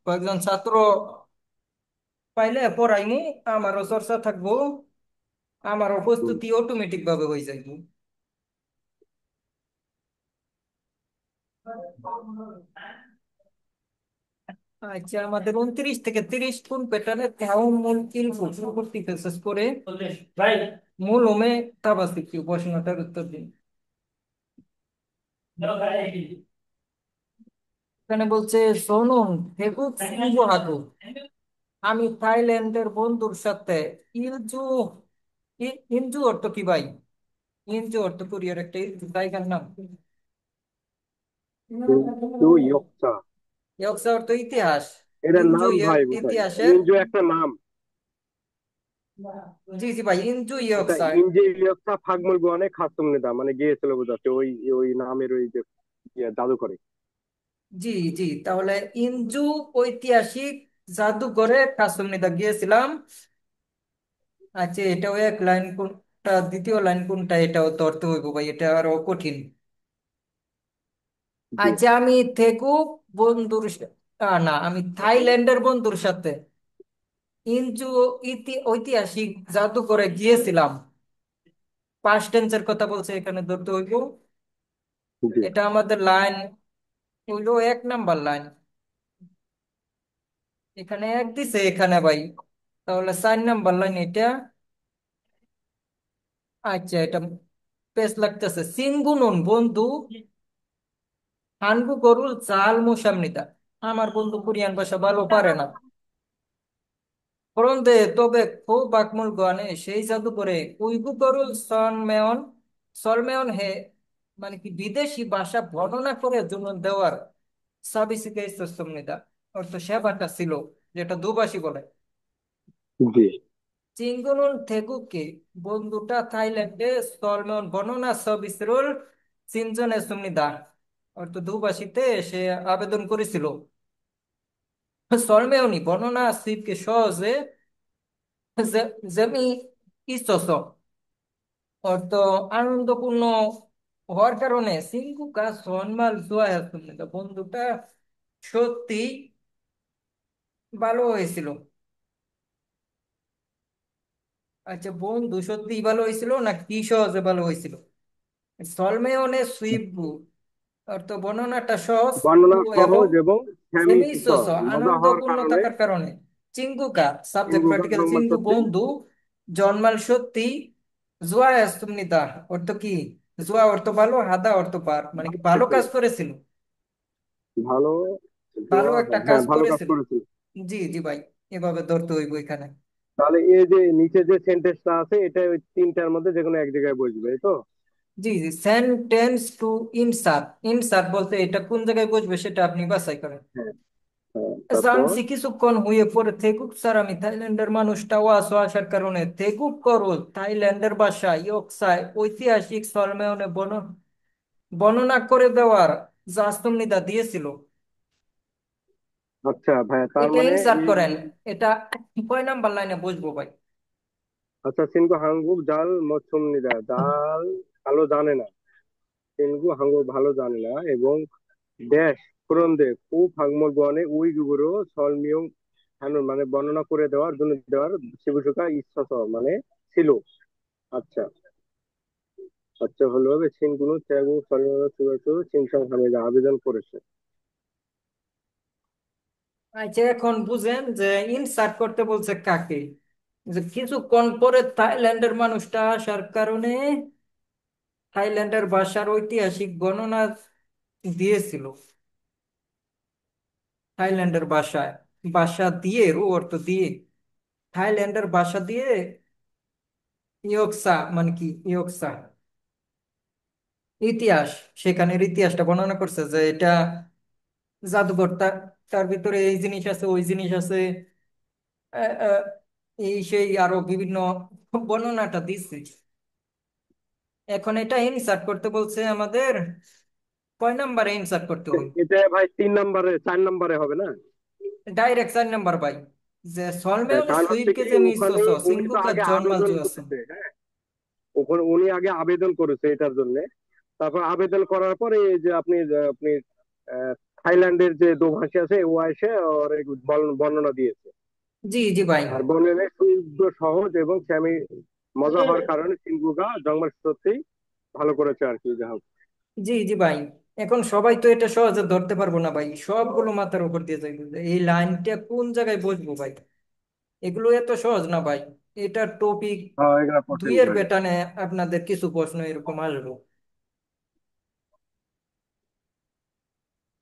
কয়েকজন ছাত্র পাইলে পড়াইমু, আমারও চর্চা থাকবো, আমারও হুম। প্রস্তুতি অটোমেটিক ভাবে হয়ে যাইব। আচ্ছা, আমাদের 29 থেকে 30 কোন প্যাটার্নের তেও মূল কিলফু পূর্ববর্তী শেষ করে মূল ওমে তাবাসি কি প্রশ্নটার উত্তর দিন। এখানে বলছে শুনুন, ফেসবুক সিংহ হাকু, আমি থাইল্যান্ডের বন্ধুর সাথে ইলজু ইনজু অর্থ কি ভাই? ইনজু অর্থ কোরিয়ার একটা জায়গার নাম। কিন্তু ইয়ক্সা, ইয়ক্সা অর্থ ইতিহাস। এটার ইনজু নাম ভাই বোধহয় ইতিহাসের। ইনজো একটা নাম। জি জি ভাই, ইনজু আচ্ছা, ইয়ক্সা। ইনজে ইয়ক্সা ফাগমল গোয়ানে খাসুম নেদা মানে গিয়েছিল বোঝাতে ওই ওই নামের ওই যে জাদু করে। জি জি, তাহলে ইনজু ঐতিহাসিক জাদুঘরে কাসুমনিদা গিয়েছিলাম। আচ্ছা, এটাও এক লাইন কোনটা, দ্বিতীয় লাইন কোনটা, এটাও তো অর্থ হইব ভাই, এটা আরো কঠিন। জি আচ্ছা, আমি থেকু বন্ধুর না, আমি থাইল্যান্ডের বন্ধুর সাথে ইনজু ঐতিহাসিক জাদুঘরে গিয়েছিলাম। পাস্ট টেন্সের কথা বলছে এখানে, ধরতে হইব। জি এটা আমাদের লাইন হইলো 1 নাম্বার লাইন। এখানে এক দিছে এখানে ভাই, তাহলে 4 নাম্বার লাইন এটা। আচ্ছা, এটা পেস লাগতেছে, সিঙ্গুনুন বন্ধু হানগু গরুল চাল মুসামনিদা। আমার বন্ধু কোরিয়ান ভাষা ভালো পারে না, ফরন্দে তবে খুব বাকমুল গানে সেই জাদু করে উইগু গরুল সনমেয়ন সলমেয়ন হে, মানে কি বিদেশি ভাষা বর্ণনা করে জন্য দেওয়ার সাবিসিকে ইস্তসমনিদা অর্থ সেবাটা ছিল, যেটা দুভাষী বলে। জি চিঙ্গুনুন থেগুকে বন্ধুটা থাইল্যান্ডে সলমেয়ন বর্ণনা সবিসরুল সিনজনে সুমনিদা অর্থ দুভাষীতে সে আবেদন করেছিল। সলমেয়নি বর্ণনা শিবকে সহজে জেমি ইস্তস অর্থ আনন্দপূর্ণ হওয়ার কারণে সিংকুকা সন্মাল জুয়া বন্ধুটা সত্যি ভালো হয়েছিল। আচ্ছা, বন্ধু সত্যি ভালো হয়েছিল না কি সহজে ভালো হয়েছিল? সলমেয়নে সুইবু অর্থ বর্ণনাটা সহজ বর্ণনা এবং সহজ এবং ফ্যামিলি মজা হওয়ার আনন্দপূর্ণ কারণে থাকার কারণে। চিঙ্গুকা সাবজেক্ট সিঙ্গুকা পার্টিকেল, জন্মার চিঙ্গু সত্যি বন্ধু, জন্মাল সত্যি, জুয়া তুমনিদা অর্থ কি? জুয়া অর্থ ভালো, হাদা অর্থ পার, মানে কি ভালো হয়েছিল, কাজ করেছিল। ভালো ভালো জোয়া, একটা কাজ হ্যাঁ ভালো কাজ করেছিল। করেছিল। জি জি ভাই, এভাবে ধরতে হইব এখানে। তাহলে এই যে নিচে যে সেন্টেন্সটা আছে এটা ওই তিনটার মধ্যে যে কোনো এক জায়গায় বসবে, এই তো? জি জি, সেন্টেন্স টু ইনসার্ট। ইনসার্ট বলতে এটা কোন জায়গায় বসবে সেটা আপনি বাছাই করেন। হ্যাঁ হ্যাঁ, তারপর জানছি কিছুক্ষণ হয়ে পরে থেকুক স্যার, আমি থাইল্যান্ডের মানুষটা ওয়াসো আসার কারণে থেকুক করো থাইল্যান্ডের ভাষা ইয়কসায় ঐতিহাসিক সলমেয়নে বর্ণনা করে দেওয়ার জাস্তমনিদা দিয়েছিল। আচ্ছা ভাইয়া, তার এটা মানে ইনসার্ট এই করেন। এটা কয় নাম্বার লাইনে বসবো ভাই? আচ্ছা, সিনকু হাঙ্গুক জাল মৌসুম নিদা জাল ভালো জানে না, সিনকু হাঙ্গুক ভালো জানে না এবং ড্যাশ ফুরন্দে খুব হাংমোর গোয়ানে উই গুগুরো সলমিয়ং হানুন মানে বর্ণনা করে দেওয়ার জন্য দেওয়ার শিবুসুকা ইচ্ছা মানে ছিল। আচ্ছা, আচ্ছা হলো হবে সিনগুলো ত্যাগু সলমিয়ং সুগাসু সিনসাং হামিদা আবেদন করেছে। আচ্ছা, এখন বুঝেন যে ইনসার্ট করতে বলছে কাকে। যে কিছুক্ষণ পরে থাইল্যান্ডের মানুষটা আসার কারণে থাইল্যান্ডের ভাষার ঐতিহাসিক গণনা দিয়েছিল। থাইল্যান্ডের ভাষায়, ভাষা দিয়ে রু অর্থ দিয়ে, থাইল্যান্ডের ভাষা দিয়ে ইয়ক্সা মানে কি ইয়ক্সা ইতিহাস, সেখানের ইতিহাসটা বর্ণনা করছে যে এটা জাদুঘর, তার তার ভিতরে এই জিনিস আছে ওই জিনিস আছে, আহ, আহ, এই সেই আরো বিভিন্ন বর্ণনাটা দিচ্ছে। এখন এটা ইনসার্ট করতে বলছে আমাদের, কয় নাম্বারে ইনসার্ট করতে হবে? এটা ভাই 3 নম্বরে 4 নম্বরে হবে না? ডাইরেক্ট 4 নাম্বার ভাই। যে হ্যাঁ, সলমেয়ন কারণ হচ্ছে সুইবকে কি যে ওখানে মিসোস উনি তো সিঙ্গুকা আগে জন্মাল আবেদন জুয়াসন। করেছে, হ্যাঁ ওখানে উনি আগে আবেদন করেছে এটার জন্য। তারপর আবেদন করার পরে এই যে আপনি থাইল্যান্ডের যে দোভাষী আছে ও এসে ওর এই বর্ণনা দিয়েছে। জি জি ভাই। আর বর্ণনা শুদ্ধ সহজ এবং স্যামি মজা হওয়ার কারণে সিম্বুকা জংবাক সত্যি ভালো করেছে আর কি, যা হোক। জি জি ভাই, এখন সবাই তো এটা সহজে ধরতে পারবো না ভাই, সবগুলো মাথার উপর দিয়ে যাইবে, এই লাইনটা কোন জায়গায় বসবো ভাই, এগুলো এত সহজ না ভাই। এটা টপিক হ্যাঁ, এগুলো কঠিন দুইয়ের ভাই। প্যাটার্নে আপনাদের কিছু প্রশ্ন এরকম আসবে।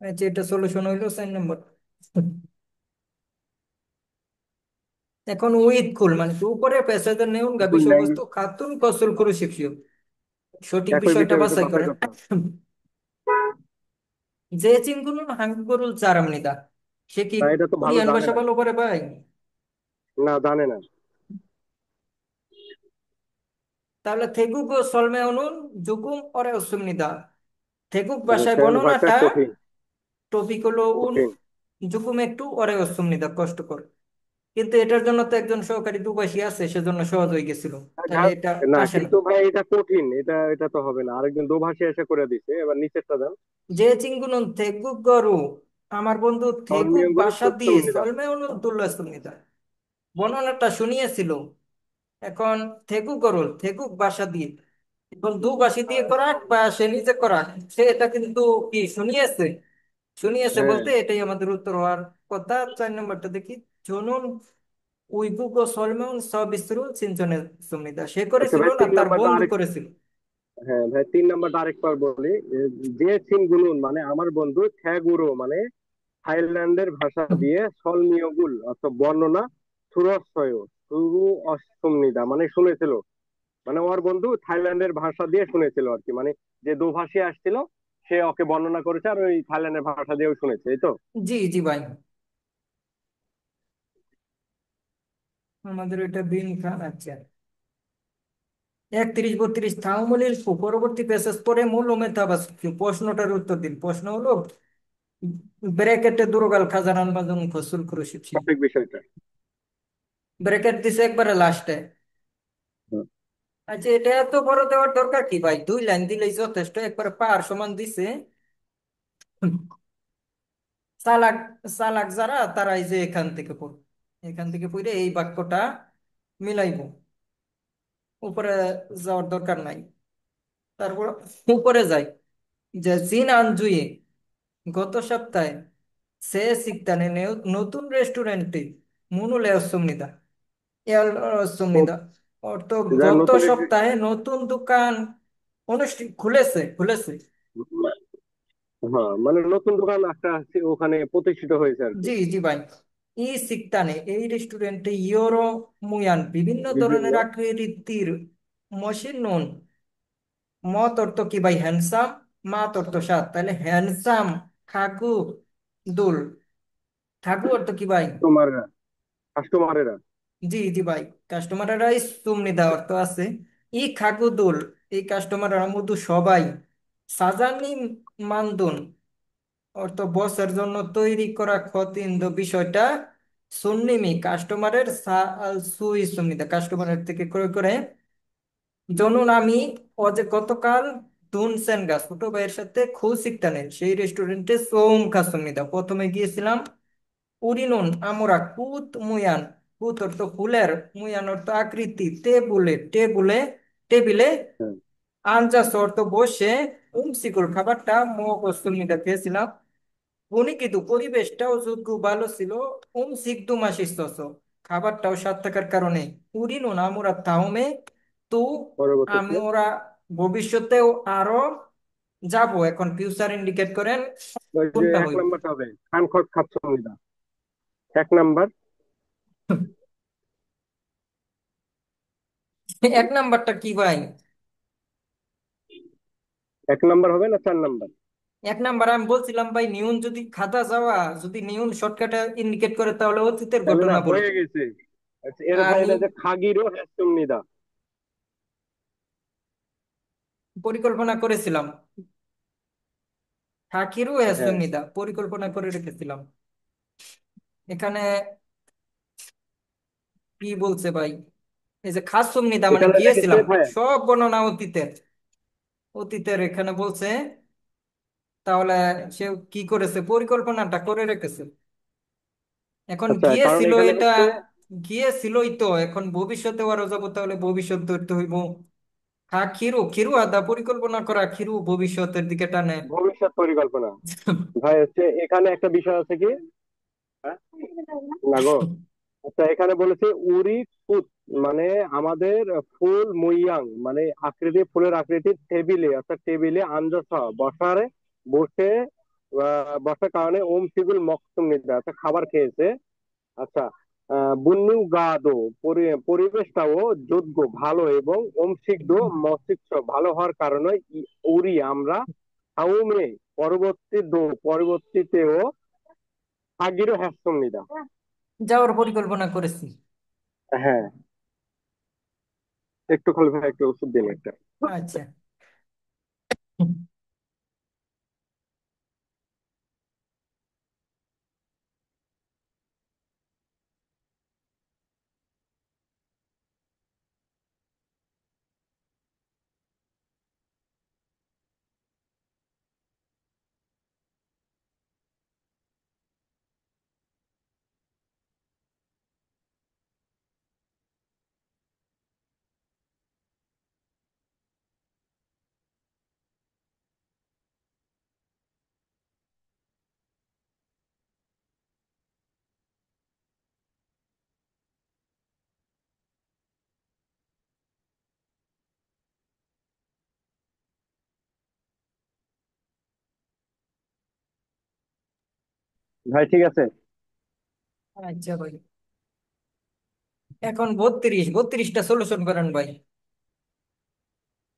আচ্ছা, এটা সলিউশন হইলো 4 নম্বর। এখন উইথ কুল মানে কি, উপরে পেশাদার নেউন গা একই বিষয়বস্তু ল্যাঙ্গুয়েজ, খাতুন কৌশল করে শিখছিও, সঠিক একই বিষয়টা বিষয়ে বাছাই বাছাই করেন। করতে হবে। যে চিঙ্গুনুন হাঙ্গরুল চারামনিদা, সে কি না, এটা তো ভালো কোরিয়ান জানে ভাষা না। ভালো পারে ভাই? না, জানে না। তাহলে থেগুক ও সলমে অনুন জুকুম অরে অসুমনিদা, থেগুক ভাষায় সেভেন ভাষা বর্ণনাটা কঠিন। টপিক হলো উন, কঠিন। জুকুম একটু অরে অসুমনিদা কষ্টকর, কিন্তু এটার জন্য তো একজন সহকারী দুভাষী আছে, সেজন্য সহজ হয়ে গেছিল। তাহলে এটা না, আসে না। কিন্তু ভাই এটা কঠিন, এটা এটা তো হবে না, আরেকজন দোভাষী এসে করে দিছে, এবার নিচেরটা দেন। যে চিঙ্গুনুন থেগুক গরু, আমার বন্ধু থেগুক ধর্মীয় গুলো ভাষা দিয়ে সত্যমনিদা। সলমে অনুন তুল্লা অসুমনিদা বর্ণনাটা শুনিয়েছিল। এখন থেগুক গরুল থেগুক ভাষা দিয়ে, এখন দুভাষী দিয়ে করাক বা সে নিজে করাক, সে এটা কিন্তু কি শুনিয়েছে, শুনিয়েছে হ্যাঁ। বলতে এটাই আমাদের উত্তর হওয়ার কথা। 4 নম্বরটা দেখি, জনুন উইগুগো সলমন সবিস্রু সিঞ্চনের সুমিদা, সে আচ্ছা করেছিল ভাই, না তিন তার নাম্বারটা বন্ধু আরেক করেছিল? হ্যাঁ ভাই, 3 নাম্বারটা আরেকবার বলি। যে সিন গুনুন মানে আমার বন্ধু, থ্যাগুরো মানে থাইল্যান্ডের ভাষা দিয়ে, সলমিয়গুল অর্থাৎ বর্ণনা, সুরস্বয় সুরু অশ্বমিদা মানে শুনেছিল, মানে ওর বন্ধু থাইল্যান্ডের ভাষা দিয়ে শুনেছিল আর কি, মানে যে দোভাষী আসছিল সে ওকে বর্ণনা করেছে আর ওই থাইল্যান্ডের ভাষা দিয়েও শুনেছে, এই তো। জি জি ভাই, আমাদের এটা দিন খান। আচ্ছা, 31 32 থাউমলির পরবর্তী প্যাসেজ পরে মূল মেথাবাস প্রশ্নটার উত্তর দিন। প্রশ্ন হলো ব্র্যাকেটে দুর্গাল খাজানান বাজুং ফসুল খুরশিপসি, সঠিক বিষয়টা। ব্র্যাকেট দিছে একবারে লাস্টে। হুম। আচ্ছা, এটা এত বড় দেওয়ার দরকার কি ভাই, 2 লাইন দিলেই যথেষ্ট, একবারে পার সমান দিছে। চালাক, চালাক যারা তারা এই যে এখান থেকে পড়বে, এখান থেকে পড়ে এই বাক্যটা মিলাইব, উপরে যাওয়ার দরকার নাই। তারপর উপরে যাই, যে জিন আনজুয়ে গত সপ্তাহে সে সিকতানে নতুন রেস্টুরেন্টে মুনুলে অসুমিদা এল অসুমিদা, অর্থ যার গত নতুন সপ্তাহে নতুন দোকান অনুষ্ঠিত খুলেছে খুলেছে। হ্যাঁ, মানে নতুন দোকান একটা ওখানে প্রতিষ্ঠিত হয়েছে আর কি। জি জি ভাই, এই সিকতানে এই রেস্টুরেন্টে ইয়োরো মুয়ান বিভিন্ন বিভিন্ন। ধরনের আকৃতির মশিন নুন, মত অর্থ কি ভাই হ্যান্ডসাম, মাত অর্থ সাত, তাহলে হ্যান্ডসাম খাকু দুল, খাকু অর্থ কি ভাই? কাস্টমাররা, কাস্টমারেরা। জি জি ভাই, কাস্টমাররা সুমনি দেওয়ার অর্থ আছে ই খাকু দুল, এই কাস্টমাররা মধু সবাই সাজানি মানদুন, অর্থ বসের জন্য তৈরি করা খতিন্দ বিষয়টা সুন্নিমি কাস্টমারের সুই সুন্নিদা কাস্টমারের থেকে ক্রয় করে। জনুন আমি অজে গতকাল দুন সেনগা ছোট ভাইয়ের সাথে খু শিকতানের সেই রেস্টুরেন্টে সোম খাসুমিদা প্রথমে গিয়েছিলাম। উরিনুন আমরা কুত মুয়ান, কুত অর্থ ফুলের, মুয়ান অর্থ আকৃতি, টেবুলে টেবুলে টেবিলে হ্যাঁ। আনজাস অর্থ বসে, সিকুর খাবারটা মগ ও সুমিদা খেয়েছিলাম। উনি কিন্তু পরিবেশটাও যোগ্য ভালো ছিল, সিকদু মাসিস খাবারটাও স্বাদ থাকার কারণে উড়িনো না আমরা তাওমে তো, আমি পরবর্তীতে ওরা ভবিষ্যতেও আরো যাব। এখন ফিউচার ইন্ডিকেট করেন ওই যে কোনটা এক হইব। নাম্বারটা হবে খান খট খাচ্ছমিদা। 1 নাম্বার। 1 নাম্বারটা কি ভাই? 1 নাম্বার হবে না 4 নাম্বার? 1 নাম্বার আমি বলছিলাম ভাই, নিউন যদি খাদা যাওয়া যদি নিউন শর্টকাটে ইন্ডিকেট করে তাহলে অতীতের তাহলে না ঘটনা হয়ে বলবে। গেছে। আচ্ছা, এর আর ভাই এটা যে খাগিরও হ্যাস্টমনিদা। পরিকল্পনা করেছিলাম, থাকিরও হ্যাঁ, হ্যাসুমিদা পরিকল্পনা করে রেখেছিলাম। এখানে কি বলছে ভাই, এই যে খাসুম নিদা মানে এখানে লেগেছে গিয়েছিলাম, ভাই। সব বর্ণনা অতীতের, অতীতের এখানে বলছে তাহলে সে কি করেছে, পরিকল্পনাটা করে রেখেছে। এখন আচ্ছা, কারণ গিয়েছিল এখানে এটা, হচ্ছে গিয়েছিলই তো, এখন ভবিষ্যতে আরো যাবো, তাহলে ভবিষ্যৎ ধরতে হইব। হ্যাঁ, খিরু খিরু আদা পরিকল্পনা করা, খিরু ভবিষ্যতের দিকে টানে। ভবিষ্যৎ পরিকল্পনা। ভাই হচ্ছে এখানে একটা বিষয় আছে কি, হ্যাঁ? না গো। আচ্ছা, এখানে বলেছে উরি কুত, মানে আমাদের ফুল মুইয়াং, মানে আকৃতি, ফুলের আকৃতি, টেবিলে, অর্থাৎ টেবিলে আঞ্জস বসারে, বসে, বসার কারণে ওম সিগুল মকসুম নিদ্রা, অর্থাৎ খাবার খেয়েছে। আচ্ছা, বুন্নু গাদো, পরিবেশটাও যোগ্য ভালো, এবং অংশিকদ মস্তিষ্ক ভালো হওয়ার কারণে উড়ি আমরা হাউমে পরবর্তীতেও আগিরও হ্যাসনিদা। যাওয়ার পরিকল্পনা করেছি। হ্যাঁ, একটু খালি ভাই, একটু ওষুধ দিন একটা। আচ্ছা ভাই ঠিক আছে। আচ্ছা ভাই, এখন 32টা সলিউশন করেন ভাই।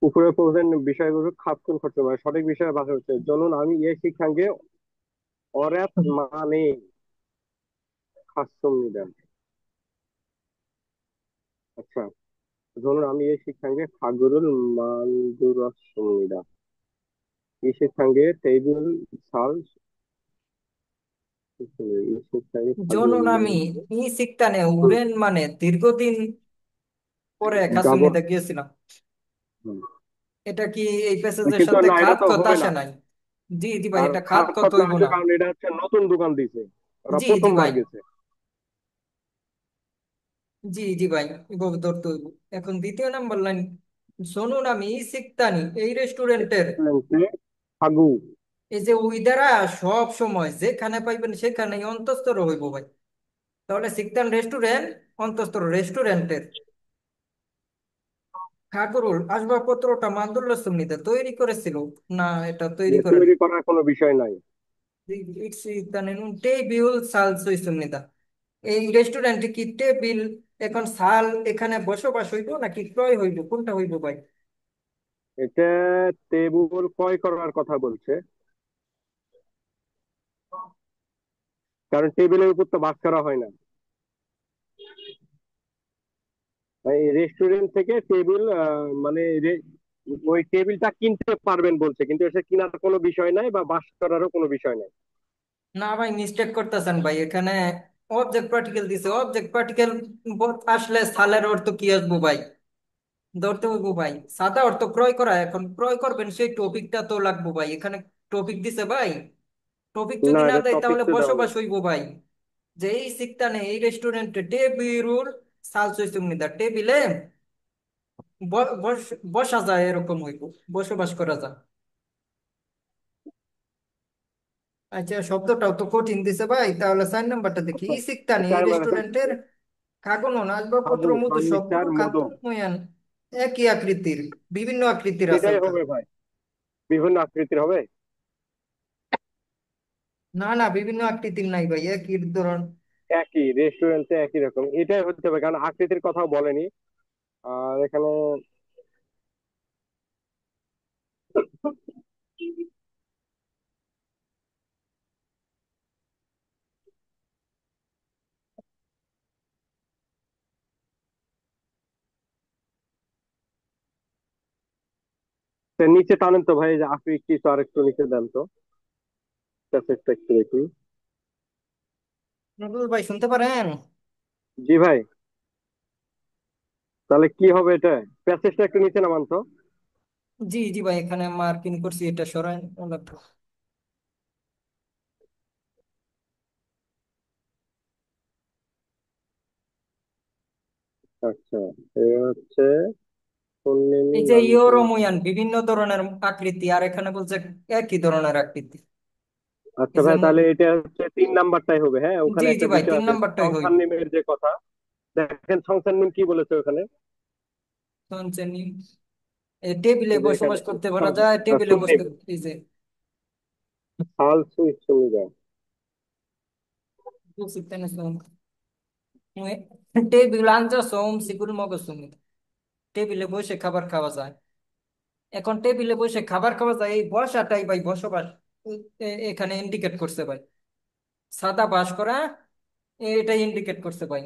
উপরে পৌঁছেন বিষয়গুলো খাপ কোন করতে পারে, সঠিক বিষয়ে বাছা হচ্ছে চলুন আমি এই শিক্ষাঙ্গে অরাত মানে খাসুম নিদান। আচ্ছা, ধরুন আমি এই শিক্ষাঙ্গে খাগরুল মানদুরাসমিদা, এই শিক্ষাঙ্গে টেবিল সাল, এই শিক্ষাঙ্গে খাগরুল জনুন আমি ই সিকতানে উড়েন মানে দীর্ঘদিন পরে যাবর। কাসুনিতে গিয়েছিলাম। এটা কি এই প্যাসেজের কিন্তু সাথে না, এটা খাত তো কথা হবে আসে না। নাই? জি জি ভাই, কারণ এটা খাত খাত কত খত না হইব হইলে, না। কারণ এটা হচ্ছে নতুন দোকান দিছে, ওরা জি জি ভাই, প্রথমবার গেছে। জি জি ভাই, এভাবে ধরতে হইব। এখন দ্বিতীয় নাম্বার লাইন, শুনুন আমি ই সিকতানি এই রেস্টুরেন্টের, ফাগু। এই যে উইদারা সব সময় যেখানে পাইবেন সেখানেই অন্তঃস্থর হইব ভাই। তাহলে সিকতান রেস্টুরেন্ট অন্তঃস্থর রেস্টুরেন্টের। ঠাকুরুল আসবাবপত্রটা মান্দুল্লাহ সুন্নিতে তৈরি করেছিল, না এটা তৈরি করেন। তৈরি করার কোনো বিষয় নাই। টেবিল সাল সুন্নিতা, এই রেস্টুরেন্টে কি টেবিল, এখন সাল এখানে বসবাস হইব নাকি ক্রয় হইব, কোনটা হইব ভাই? এটা টেবিল ক্রয় করার কথা বলছে, কারণ টেবিলের উপর তো বাস করা হয় না। এই রেস্টুরেন্ট থেকে টেবিল, মানে ওই টেবিলটা কিনতে পারবেন বলছে, কিন্তু এসে কেনার কোনো বিষয় নাই বা বাস করারও কোনো বিষয় নাই। না ভাই, মিস্টেক করতেছেন ভাই, এখানে অবজেক্ট পার্টিকেল দিছে। অবজেক্ট পার্টিকেল আসলে সালের অর্থ কি আসবো ভাই? ধরতে হইব ভাই, সাদা অর্থ ক্রয় করা, এখন ক্রয় করবেন সেই টপিকটা তো লাগবো ভাই, এখানে টপিক দিছে ভাই। টপিক না, যদি না এটা দেয় টপিক তাহলে তো দেওয়া বসবাস নেই। হইব ভাই। যে এই সিকতানে এই রেস্টুরেন্টে টেবিল সালসই সুমনিদা, টেবিলে বসা যায়, এরকম হইব, বসবাস করা যায়। আচ্ছা, শব্দটাও তো কঠিন দিছে ভাই, তাহলে 4 নাম্বারটা দেখি। ই সিকতানি এই চার বার আছে। রেস্টুরেন্টের কাগনন আসবাবপত্র ফাগু, মধু সবগুলো ফার্নিচার, খাদ্য মোদক। ময়ান একই আকৃতির, বিভিন্ন আকৃতির আছে সেটাই ওখানে। হবে ভাই, বিভিন্ন আকৃতির হবে। না না, বিভিন্ন আকৃতির নাই ভাই, একই ধরন। একই রেস্টুরেন্টে একই রকম, এটাই হতে হবে, কারণ আকৃতির কথাও বলেনি। আর এখানে নিচে টানেন তো ভাই, যে আকৃতি তো আর একটু নিচে দেন তো, প্যাসেজটা একটু দেখি। নজরুল ভাই শুনতে পারেন? জি ভাই, তাহলে কি হবে এটা, প্যাসেজটা একটু নিচে নামান তো। জি জি ভাই, এখানে মার্কিং করছি, এটা সরাই লাগবে। আচ্ছা, এ হচ্ছে পূর্ণিমি এই যে লালন। ইউরোমুয়ান বিভিন্ন ধরনের আকৃতি, আর এখানে বলছে একই ধরনের আকৃতি। আচ্ছা এই যে ভাই, তাহলে এটা হচ্ছে 3 নাম্বারটাই হবে। হ্যাঁ, জি ওখানে জি একটা ভাই, বিষয় তিন আছে নাম্বারটাই হই। সংখ্যার নিমের যে কথা। দেখেন সংখ্যার নিম কি বলেছে ওখানে। শুনছেন? এই টেবিলে এই যে এখানে বসবাস করতে পারা যায়, টেবিলে সুন্নিম, বসতে। এই যে হাল সুই সুমিগা। টেবিল আনজা সোম সিগুল মগসুমি, টেবিলে বসে খাবার খাওয়া যায়। এখন টেবিলে বসে খাবার খাওয়া যায়, এই বসাটাই ভাই বসবাস এখানে ইন্ডিকেট করছে ভাই। সাদা বাস করা এটাই ইন্ডিকেট করছে ভাই।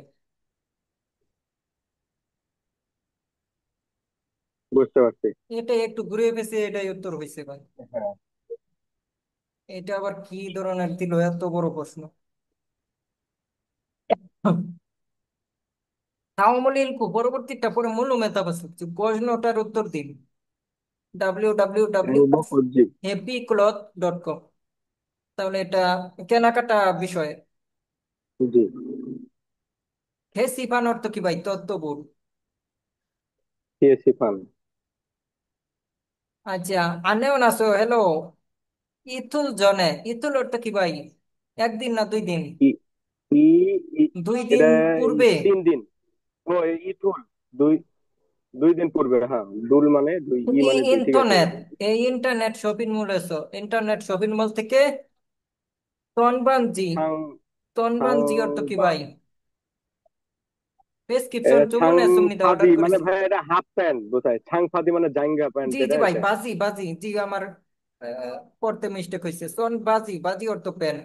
বুঝতে পারছি। এটাই একটু ঘুরে ফেসে এটাই উত্তর হয়েছে ভাই। হ্যাঁ। এটা আবার কি ধরনের দিল, এত বড় প্রশ্ন। তাওমলিলকু পরবর্তীটা পরে মূল মেতাবাসী প্রশ্নটার উত্তর দিন। www পূর্বপর্যী। Happy cloth dot com. তাহলে এটা কেনাকাটা বিষয়ে। জি। হে সিফান অর্থ কি ভাই? তত্ত্ববোধ। সিএসি ফান। আচ্ছা, আনেও নাসো হ্যালো। ইথুল জনে, ইথুল অর্থ কি ভাই? একদিন না 2 দিন? ই ই ই- 2 দিন এটা পূর্বে। 3 দিন। ও, ইথুল। দুই 2 দিন পূর্বে, হ্যাঁ। দুল মানে দুই, ই এই মানে দুই, ঠিক আছে। ইন্টারনেট, এই ইন্টারনেট শপিং মল এসো, ইন্টারনেট শপিং মল থেকে তনবানজি। ছাং ছাং তনবানজি অর্থ কি বা ভাই? প্রেসক্রিপশন ছাং চুমুনে সুমিদা অর্ডার ফাদি মানে করেছি। ভাই এটা হাফ প্যান্ট বোঝায়। ছাং ফাদি মানে জাঙ্গা প্যান্ট জি জি যেটা ভাই, এটা। বাজি বাজি, জি আমার পড়তে মিস্টেক হয়েছে। সোন বাজি, বাজি অর্থ pen.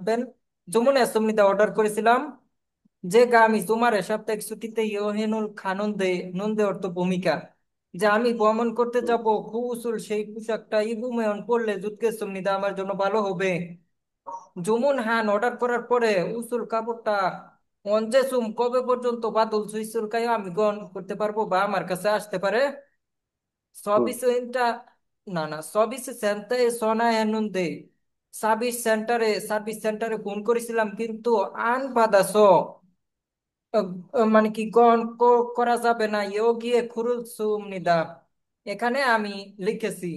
Pen Jamuna Sumida order করেছিলাম। যে গা আমি তোমার সাপ্তাহিক ছুটিতে ইয়োহেনুল খানন্দে, নন্দে অর্থ ভূমিকা। যে আমি ভ্রমণ করতে হুম। যাব, খুব উসুল সেই পোশাকটা ইবুমেয়ন পড়লে জুতকে সুমিদা আমার জন্য ভালো হবে। জুমুন হান অর্ডার করার পরে উসুল কাপড়টা অঞ্জেসুম কবে পর্যন্ত বাদল সুইসুল কায় আমি গ্রহণ করতে পারবো বা আমার কাছে আসতে পারে? হুম। সবিসেন্টা, না না, সবিস সেন্টারে সোনা এনুন দে। সার্ভিস সেন্টারে ফোন করেছিলাম কিন্তু আন বাদাসো, মানে কি গ্রহণ করা যাবে না, ইও গিয়ে খুরুল সুম নিদা। এখানে আমি লিখেছি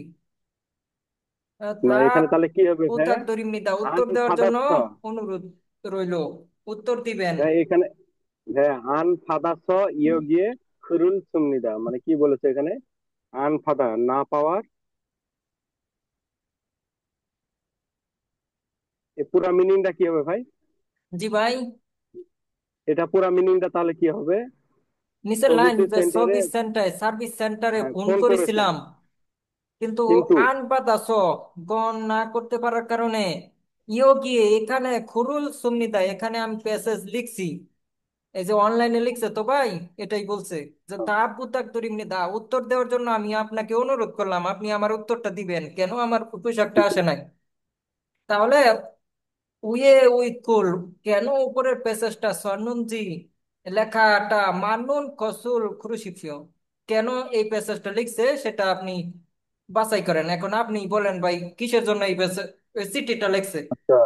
না, তা এখানে তাহলে কি হবে ভাই? উতার দরিম নিদা, আন উত্তর দেওয়ার জন্য ফাদাস। অনুরোধ রইল। উত্তর দিবেন। হ্যাঁ, এখানে হ্যাঁ আন ফাদাস ইয়ে গিয়ে খুরুল সুমনিদা মানে কি বলেছে এখানে? আন ফাদা না পাওয়ার। এ পুরা মিনিংটা কি হবে ভাই? জি ভাই, এটা পুরা মিনিংটা তাহলে কি হবে? নিচের লাইন সবিসে যে সেন্টারে সার্ভিস সেন্টারে ফোন ফোন করেছেন করেছিলাম কিন্তু কিন্তু। আন বাতাস গণ না করতে পারার কারণে ইও গিয়ে এখানে খুরুল সুমনিদা, এখানে আমি প্যাসেজ লিখছি। এই যে অনলাইনে লিখছে তো ভাই, এটাই বলছে যে তা বুতাক তরিমনি দা, উত্তর দেওয়ার জন্য আমি আপনাকে অনুরোধ করলাম, আপনি আমার উত্তরটা দিবেন, কেন আমার পোশাকটা আসে নাই? তাহলে উয়ে উই কুল, কেন উপরের প্যাসেজটা স্বর্ণঞ্জি লেখাটা মানুন কসুল ক্রুশিফিও, কেন এই প্যাসেজটা লিখছে সেটা আপনি বাছাই করেন। এখন আপনি বলেন ভাই, কিসের জন্য এই চিঠিটা লিখছে? আচ্ছা,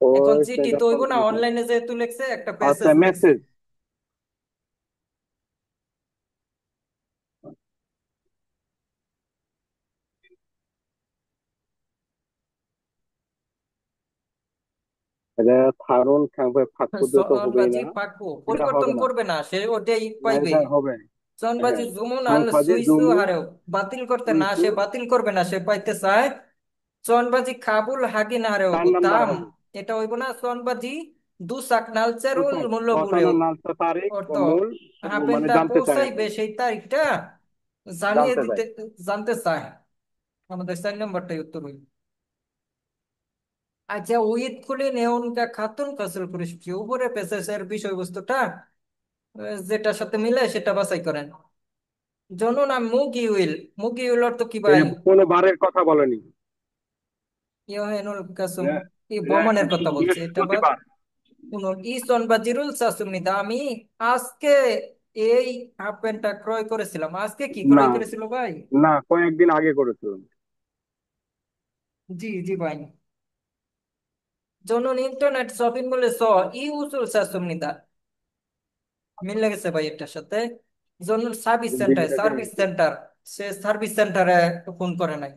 এখন ওই চিঠি সেটা তো হইব না, সম্ভবত। অনলাইনে যেহেতু লিখছে একটা আচ্ছা, প্যাসেজ লিখছে। মেসেজ। এটা থারুন খাবে ফাঁকুতে তো হবেই সনবাজি না। পাকবো এটা পরিবর্তন হবে না। করবে না, সে ওটাই না, পাইবে। এটা হবে। সনবাজি হ্যাঁ। জুমুন আল সংখ্যাজে সুইসু জুমু হারেও, বাতিল করতে না, সুইসু। সে বাতিল করবে না, সে পাইতে চায়। সনবাজি খাবুল হাগিন হারেও 4 নাম্বার বুতাম, হবে। এটা হইব না। সনবাজি দু সাকনাল চেরুল দুসাক মূল্য বুড়েও অসানো নালসা তারিখ অর্থ মূল। মানে হাফেনটা জানতে চাই আর পৌঁছাইবে কি। সেই তারিখটা জানিয়ে জানতে চাই। দিতে, জানতে চায়। আমাদের 4 নম্বরটাই উত্তর হইল। আচ্ছা, উইথ খুলি নেউন কা খাতুন কাসল করিস উপরে পেশের বিষয়বস্তুটা যেটার সাথে মিলে সেটা বাছাই করেন। জনুনা মুগিউইল, মুগিউইল অর্থ কি এ ভাই? কোনো বারের কথা বলেনি। ইউহেনুল কাসুম, এ- এই এ ভ্রমণের কথা বলছে, এটা বাদ। বৃহস্পতিবার। শুনুন, ইসন বা জিরুল সাসুমিদা, আমি আজকে এই হাফ প্যান্টটা ক্রয় করেছিলাম। আজকে কি না, ক্রয় করেছিল ভাই? না, কয়েকদিন আগে করেছিলাম। জি জি ভাই। জনুন ইন্টারনেট শপিং বলে স ই উসুল সাসুমিদা। মিল লেগেছে ভাই এটার সাথে। জন্য বিকাশে সার্ভিস সেন্টার, সে সার্ভিস সেন্টারে ফোন করে নাই।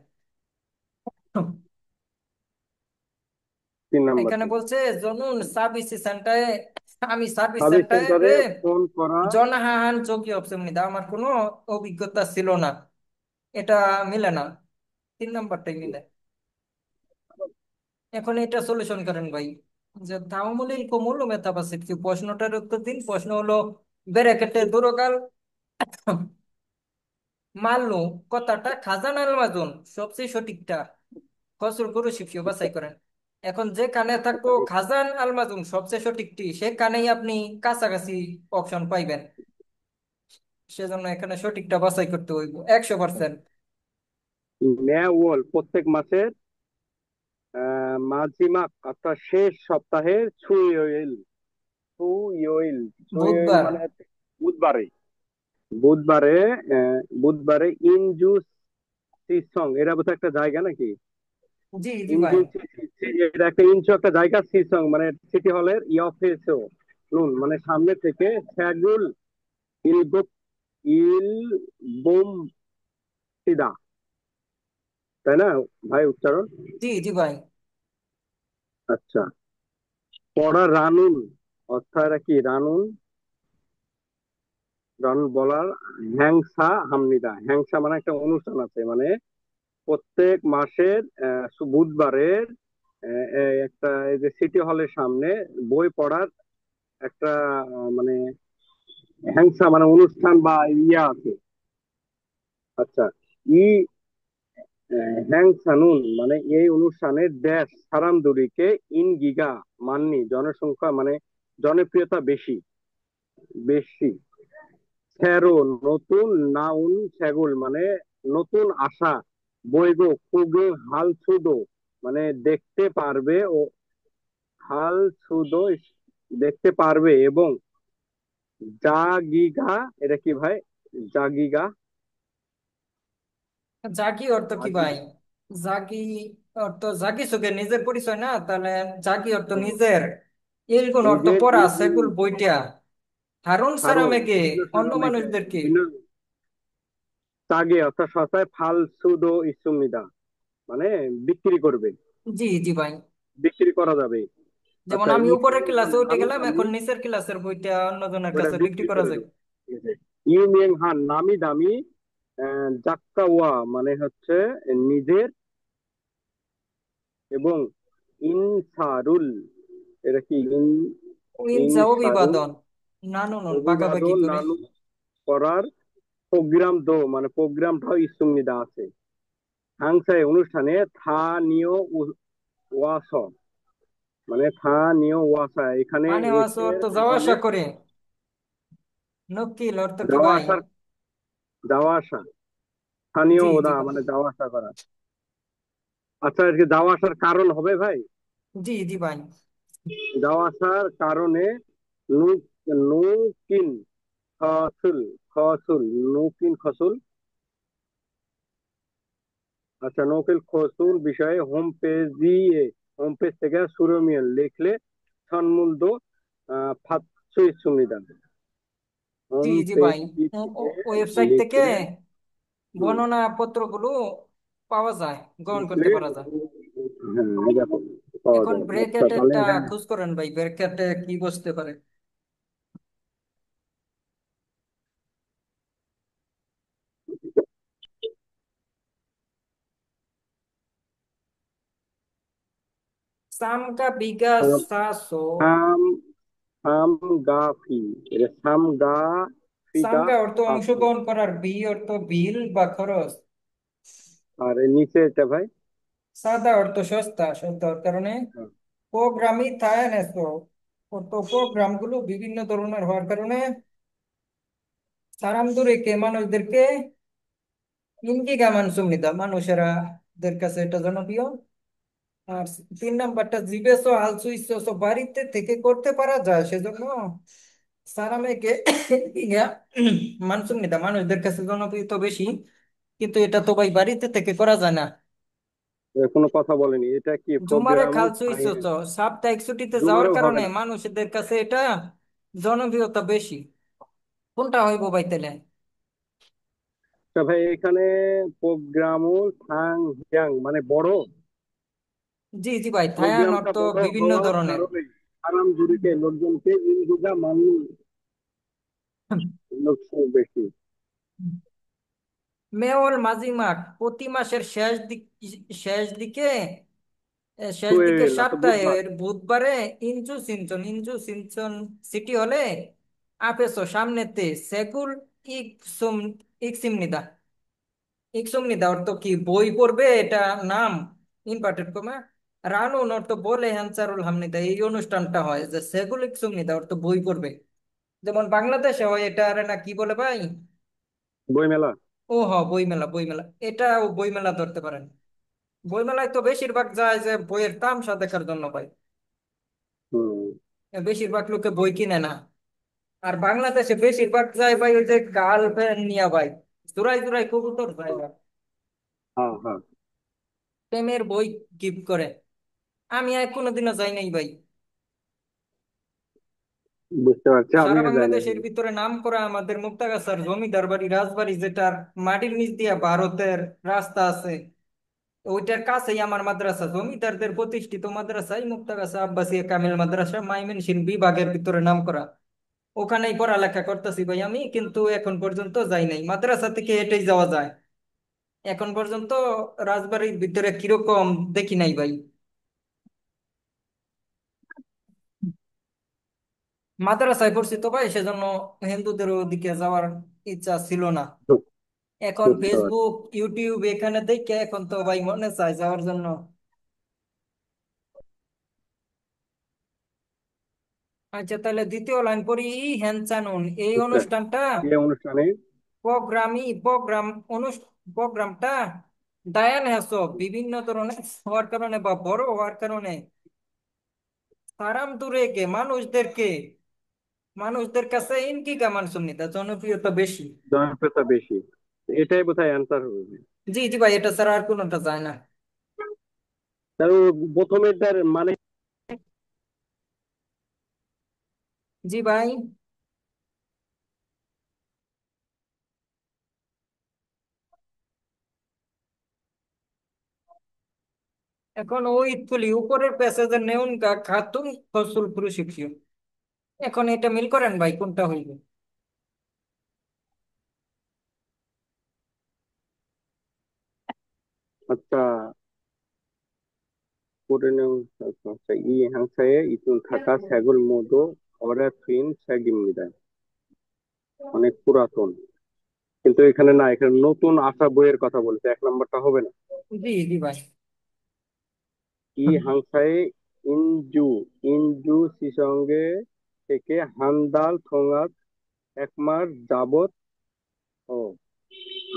তিন নাম্বার এখানে কি? বলছে জনুন সার্ভিস সেন্টারে, আমি সার্ভিস সার্ভিস সেন্টারে সেন্টারে ফোন করা। জনহান যোগী অপশন নিদা, আমার কোনো অভিজ্ঞতা ছিল না। এটা মিলে না, তিন নাম্বারটাই মিলে। এখন এটা সলিউশন করেন ভাই, যে তাওমুলিল কুমুল মেতাবাসিত কি, প্রশ্নটার উত্তর দিন। প্রশ্ন হলো ব্যারাকেটে দুরকাল মাল্লু কথাটা খাজান আল মাজুন সবচেয়ে সঠিকটা ফসল গুরু শিখিও বাছাই করেন। এখন যে কানে থাকবো খাজান আল মাজুন সবচেয়ে সঠিকটি, সে কানেই আপনি কাছাকাছি অপশন পাইবেন। সেজন্য এখানে সঠিকটা বাছাই করতে হইব 100%। ম্যাওয়াল প্রত্যেক মাসের মাঝিমাক অর্থাৎ শেষ সপ্তাহের ছুঁইল। ছুঁইল। ছুঁইল বুধবার। মানে হচ্ছে বুধবারে। বুধবারে বুধবারে ইনজু সিসং, এটা বোধহয় একটা জায়গা নাকি? জি জি ভাই। ইনজু এটা একটা ইনজু একটা জায়গা, সিসং মানে সিটি হলের ইয়ফেসো নুন মানে সামনে থেকে স্যাগুল ইলগুপ ইল বোম সিদা, তাই না ভাই উচ্চারণ? জি জি ভাই। আচ্ছা। পড়া রানুন অর্থাৎ এটা কি রানুন? রানুন বলার হ্যাংসা হামনিদা। হ্যাংসা মানে একটা অনুষ্ঠান আছে, মানে প্রত্যেক মাসের বুধবারের একটা এই যে সিটি হলের সামনে বই পড়ার একটা মানে হ্যাংসা মানে অনুষ্ঠান বা ইয়া আছে। আচ্ছা। ই হ্যাংসানুন মানে এই অনুষ্ঠানের দেশ সারামদুরিকে ইন গিগা মাননি জনসংখ্যা মানে জনপ্রিয়তা বেশি বেশি। স্যারো নতুন, নাউন সেগুল মানে নতুন আশা। বৈগো কুগে হাল ছুদো মানে দেখতে পারবে ও হাল ছুদো দেখতে পারবে এবং জাগিগা, এটা কি ভাই? জাগিগা। জাগি অর্থ কি জাগি ভাই? জাগি অর্থ জাগি সুখে নিজের পরিচয় না তাহলে। জাগি অর্থ হুম, নিজের, এলগুন অর্থ নিজের পড়া, সেগুল বইটা, হারুন কারণ সারামেকে বিভিন্ন অন্য সারামেকে মানুষদেরকে। বিভিন্ন তাগে অর্থাৎ সস্তায় ফাল সুদো ইসুমিদা মানে বিক্রি করবে, জি জি ভাই। বিক্রি করা যাবে। যেমন আচ্ছা আমি উপরের ইউমিয়াং ক্লাসে উঠে হান গেলাম, আমি এখন নিচের ক্লাসের বইটা অন্যজনের ওটা কাছে বিক্রি বিক্রি করা করে যায়। দেবো। ঠিক আছে। ইউমিয়াং হান নামি দামি জাক্কাওয়া মানে হচ্ছে নিজের এবং ইনসারুল, এটা কি ইনসা ইনসারুল অভিবাদন, নানু নুন ভাগাভাগি অভিবাদন করে। নানু করার প্রোগ্রাম দো মানে প্রোগ্রামটাও ইসুমিদা আছে। হাংসাই অনুষ্ঠানে স্থানীয় ওয়াস মানে স্থানীয় ওয়াসা এখানে মানে এসে অর্থ যাওয়া এখানে আসা করে। নকিল অর্থ কি যাওয়া ভাই? আসার, যাওয়া আসা স্থানীয় জি জি ওদা ভাই। মানে যাওয়া আসা করা। আচ্ছা, আর কি যাওয়া আসার কারণ হবে ভাই? জি জি ভাই। যাওয়া আসার কারণে নু নৌকিন ফসল ফসল নৌকিন ফসল। আচ্ছা, নৌকিন ফসল বিষয়ে হোম পেজ দিয়ে হোম পেজ থেকে সুরমিয়ান লিখলে সন্মুল্য ফাতসুই সুমিদান। জি হোম জি পেজ ভাই। থেকে ওয়েবসাইট থেকে লিখলে হুম, বর্ণনা পত্রগুলো পাওয়া যায়, গ্রহণ করতে লিখলে পারা যায়। হ্যাঁ দেখো পাওয়া এখন যায়। আচ্ছা তাহলে ব্রেকেটটা এখানে খোঁজ করেন ভাই, ব্রেকেটে কি বসতে পারে। সামকা বিঘা সাসো। সাম সাম গা ফি, এটা সাম গা ফি গা সামকা অর্থ আছে। অংশগ্রহণ করার, বি অর্থ বিল বা খরচ, আর এর নিচে এটা ভাই? সাদা অর্থ সস্তা, সস্তার কারণে হ্যাঁ, প্রোগ্রামই থায় নেসো অর্থ প্রোগ্রাম গুলো বিভিন্ন ধরনের হওয়ার কারণে সারামদুরেকে মানুষদেরকে ইনকি গামান সুমিদা মানুষেরা দের কাছে এটা জনপ্রিয়। আর তিন নাম্বারটা জিবেসো আলসুইসো বাড়িতে থেকে করতে পারা যায়, সেজন্য সারামেকে ইয়া মানসুমিদা মানুষদের কাছে জনপ্রিয় তো বেশি, কিন্তু এটা তো ভাই বাড়িতে থেকে করা যায় না। এর কোনো কথা বলেনি, এটা কি জুমারে প্রোগ্রামও খালসুইসো সাপ্তাহিক ছুটিতে যাওয়ার জুমারেও হবে কারণে না। মানুষদের কাছে এটা জনপ্রিয়তা বেশি। কোনটা হইব ভাই তাহলে? তা ভাই এখানে প্রোগ্রামও থাং হিয়াং মানে বড়। জি জি ভাই, থায়াং প্রোগ্রামটা অর্থ বড় বিভিন্ন হওয়ার ধরনের। কারণে আরাম জুড়িতে লোকজনকে ইন্দুজা মানুষ লোক বেশি। মেয়র মাজিমাট প্রতি মাসের শেষ দিকে শেষ দিকে সোহেল আচ্ছা বুধবার। সপ্তাহের বুধবারে ইনজু সিনচন সিটি হলে আপেসো সামনেতে সেগুল ইকসুম ইকসিমনিদা। ইকসুমনিদা অর্থ কি বই পড়বে, এটা নাম ইনভার্টেড কমা। রানুন অর্থ বলে হ্যান্সারুল হামনিদা, এই অনুষ্ঠানটা হয় যে সেগুল ইকসুমনিদা অর্থ বই পড়বে। যেমন বাংলাদেশে হয় এটা আরে না কি বলে ভাই? বইমেলা। ও হ বইমেলা, বইমেলা এটাও বইমেলা ধরতে পারেন। বইমেলায় তো বেশিরভাগ যায় যে বইয়ের তামসা দেখার জন্য ভাই। হুম। বেশিরভাগ লোকে বই কিনে না। আর বাংলাদেশে বেশিরভাগ যায় ভাই ওই যে গার্লফ্রেন্ড নিয়ে ভাই, জোড়াই জোড়াই কবুতর ভাই ভাই, হ্যাঁ হ্যাঁ। প্রেমের বই গিফট করে। আমি আর কোনোদিনও যাই নাই ভাই। বুঝতে পারছি, সারা আমিও জানি। বাংলাদেশের ভিতরে নাম করা আমাদের মুক্তাগাছার জমিদার বাড়ি রাজবাড়ি, যেটার মাটির নিচ দিয়া ভারতের রাস্তা আছে, ওইটার কাছেই আমার মাদ্রাসা, জমিদারদের প্রতিষ্ঠিত মাদ্রাসাই মুক্তাগাছা আব্বাসিয়া কামিল মাদ্রাসা মাইমেনসিং বিভাগের ভিতরে নাম করা। ওখানেই পড়ালেখা করতেছি ভাই আমি, কিন্তু এখন পর্যন্ত যাই নাই, মাদ্রাসা থেকে হেঁটেই যাওয়া যায়। এখন পর্যন্ত রাজবাড়ির ভিতরে কিরকম দেখি নাই ভাই। মাদ্রাসায় পড়ছি তো ভাই, সেজন্য হিন্দুদের ওদিকে যাওয়ার ইচ্ছা ছিল না। এখন বুঝতে পারছি। ফেসবুক ইউটিউব এখানে দেখে এখন তো ভাই মনে চায় যাওয়ার জন্য। আচ্ছা তাহলে দ্বিতীয় লাইন পড়ি। হ্যানচানুন এই আচ্ছা, অনুষ্ঠানটা এই অনুষ্ঠানে প্রোগ্রাম প্রোগ্রামটা দায়ান হ্যাস বিভিন্ন ধরনের হওয়ার কারণে বা বড় হওয়ার কারণে তারাম দূরেকে মানুষদের কাছে ইনকি কামান সুন্নিতা জনপ্রিয়তা বেশি। জনপ্রিয়তা বেশি, এটাই বোধহয় অ্যান্সার হবে। জি জি ভাই, এটা ছাড়া আর কোনোটা যায় না। তার প্রথমেরটার মানে জি ভাই। এখন ওই তুলি উপরের প্যাসেজের নেউন খাতুন ফসল প্রশিক্ষণ, এখন এটা মিল করেন ভাই কোনটা হইবে? আচ্ছা পুরনো। আচ্ছা ই হাংসায়ে ইতুন থাকা ছাগল মধু অরা থুইন সাগিমনিদা, অনেক পুরাতন। কিন্তু এখানে না, এখানে নতুন আসা বইয়ের কথা বলছে, এক নম্বরটা হবে না। জি জি ভাই। ই হাংসায়ে ইনজু ইনজু সিসঙ্গে থেকে হান্দাল থঙাত এক মাস যাবত। ও,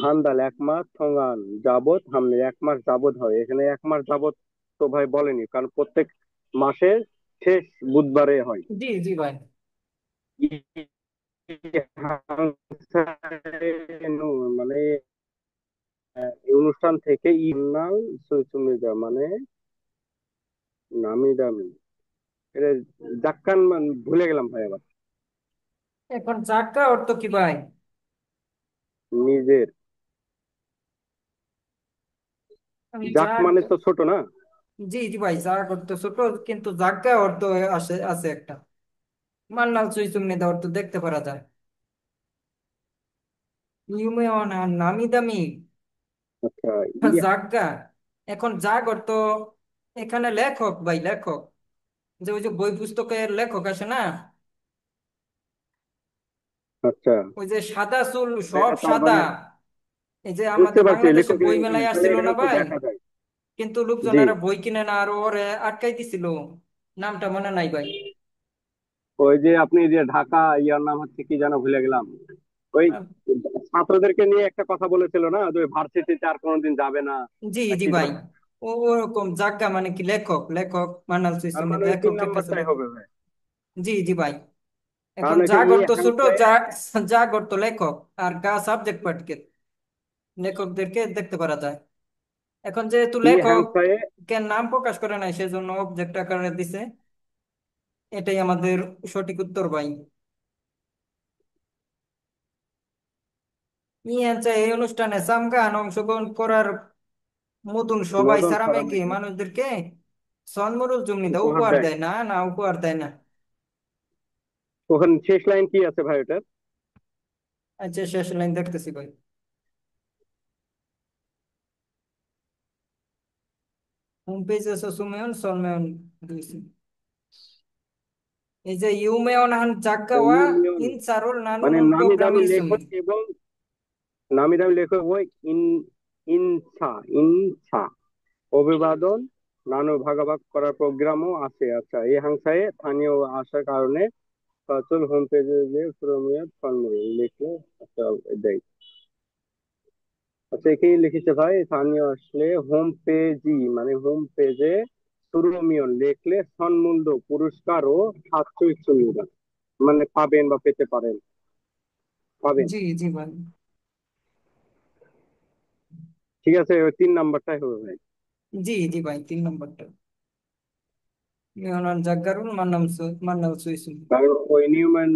হান্দাল এক মাস থঙান যাবত হামলে এক মাস যাবত হয়, এখানে এক মাস যাবত তো ভাই বলেনি, কারণ প্রত্যেক মাসের শেষ বুধবারে হয়। জি জি ভাই। মানে এই অনুষ্ঠান থেকে ইন্নাল সুমিজা মানে নামি দামি। এটা জাক্কান ভুলে গেলাম ভাই আবার। এখন জাগা অর্থ কি ভাই? নিজের। জাক জাগ, মানে তো ছোট না। জি জি ভাই, জাগ অর্থ ছোট, কিন্তু জাগা অর্থ আছে আছে একটা, মান্নাল সুইসুম নেতা অর্থ দেখতে পারা যায়। ইউমে নামি দামি আচ্ছা ই। জাগা। এখন জাগ অর্থ এখানে লেখক ভাই, লেখক, যে ওই যে বই পুস্তকের লেখক আসে না, আচ্ছা ওই যে সাদা চুল সব তার সাদা, মানে এই যে বুঝতে আমাদের পারছি বাংলাদেশে লেখক বই মেলায় তাহলে আসছিল না এখানে তো ভাই, দেখা যায়। কিন্তু জি। লোকজনেরা বই কিনে না আর ওরে আটকাই দিছিল, নামটা মনে নাই ভাই। ওই যে আপনি যে ঢাকা ইয়ার নাম হচ্ছে কি যেন ভুলে গেলাম। ওই ছাত্রদেরকে নিয়ে একটা কথা বলেছিল না, যে ভার্সিটিতে আর কোনোদিন যাবে না, জি না জি কি ভাই। ধর। ওরকম জাগা মানে কি লেখক, লেখক মান্নাল তার সুইসুম মানে ওই তিন লেখকের কাছে নাম্বারটাই লেখক। হবে ভাই। জি জি ভাই। এখন কারণ যা এখানে ই করতো ছোট, হ্যাংসে। যা করতো লেখক, আর গা সাবজেক্ট পাটকে লেখকদেরকে দেখতে পারা যায়। এখন যেহেতু ই লেখক হ্যাংসে। কে নাম প্রকাশ করে নাই, সেজন্য অবজেক্ট আকারে দিছে। এটাই আমাদের সঠিক উত্তর ভাই। ইয়ে চাই এই অনুষ্ঠানে সামগান অংশগ্রহণ করার মতন সবাই নদন সারামে কি সারামেকে মানুষদেরকে সন্মরুল জমনি দেয়, উপহার উপহার দেয়। দেয় না, না উপহার দেয় না। ওখানে শেষ লাইন কি আছে ভাই ওটার? আচ্ছা, শেষ লাইন দেখতেছি ভাই। হোম পেজ আছে সুমেয়ন সলমেয়ন দিয়েছি। এই যে ইউমেয়ন হান জাগাওয়া ইউনিয়ন ইনসারুল নানু মানে নুন নামি প্রোগ্রাম দামি ইসুমি। লেখক এবং নামি দামি লেখক ওই ইন ইনসা ইনসা অভিবাদন নানু ভাগাভাগ করার প্রোগ্রামও আছে। আচ্ছা, এই হাংসায় স্থানীয় আসার কারণে সচল হোম পেজে যে প্রমিয়ার ফর্মুলা লিখলে আচ্ছা দেয়। আচ্ছা, এখানে লিখেছে ভাই স্থানীয় আসলে হোম পেজই মানে হোম পেজে সুরমিয়ন লিখলে সম্মূল্য পুরস্কার ও স্বাস্থ্য মানে পাবেন বা পেতে পারেন, পাবেন। জি জি ভাই। ঠিক আছে, ওই 3 নাম্বারটাই হবে ভাই। জি জি ভাই, 3 নম্বরটা। ইউনান জাগারুল মান্নাম সুইসুমি। কারণ ওই নিউম্যান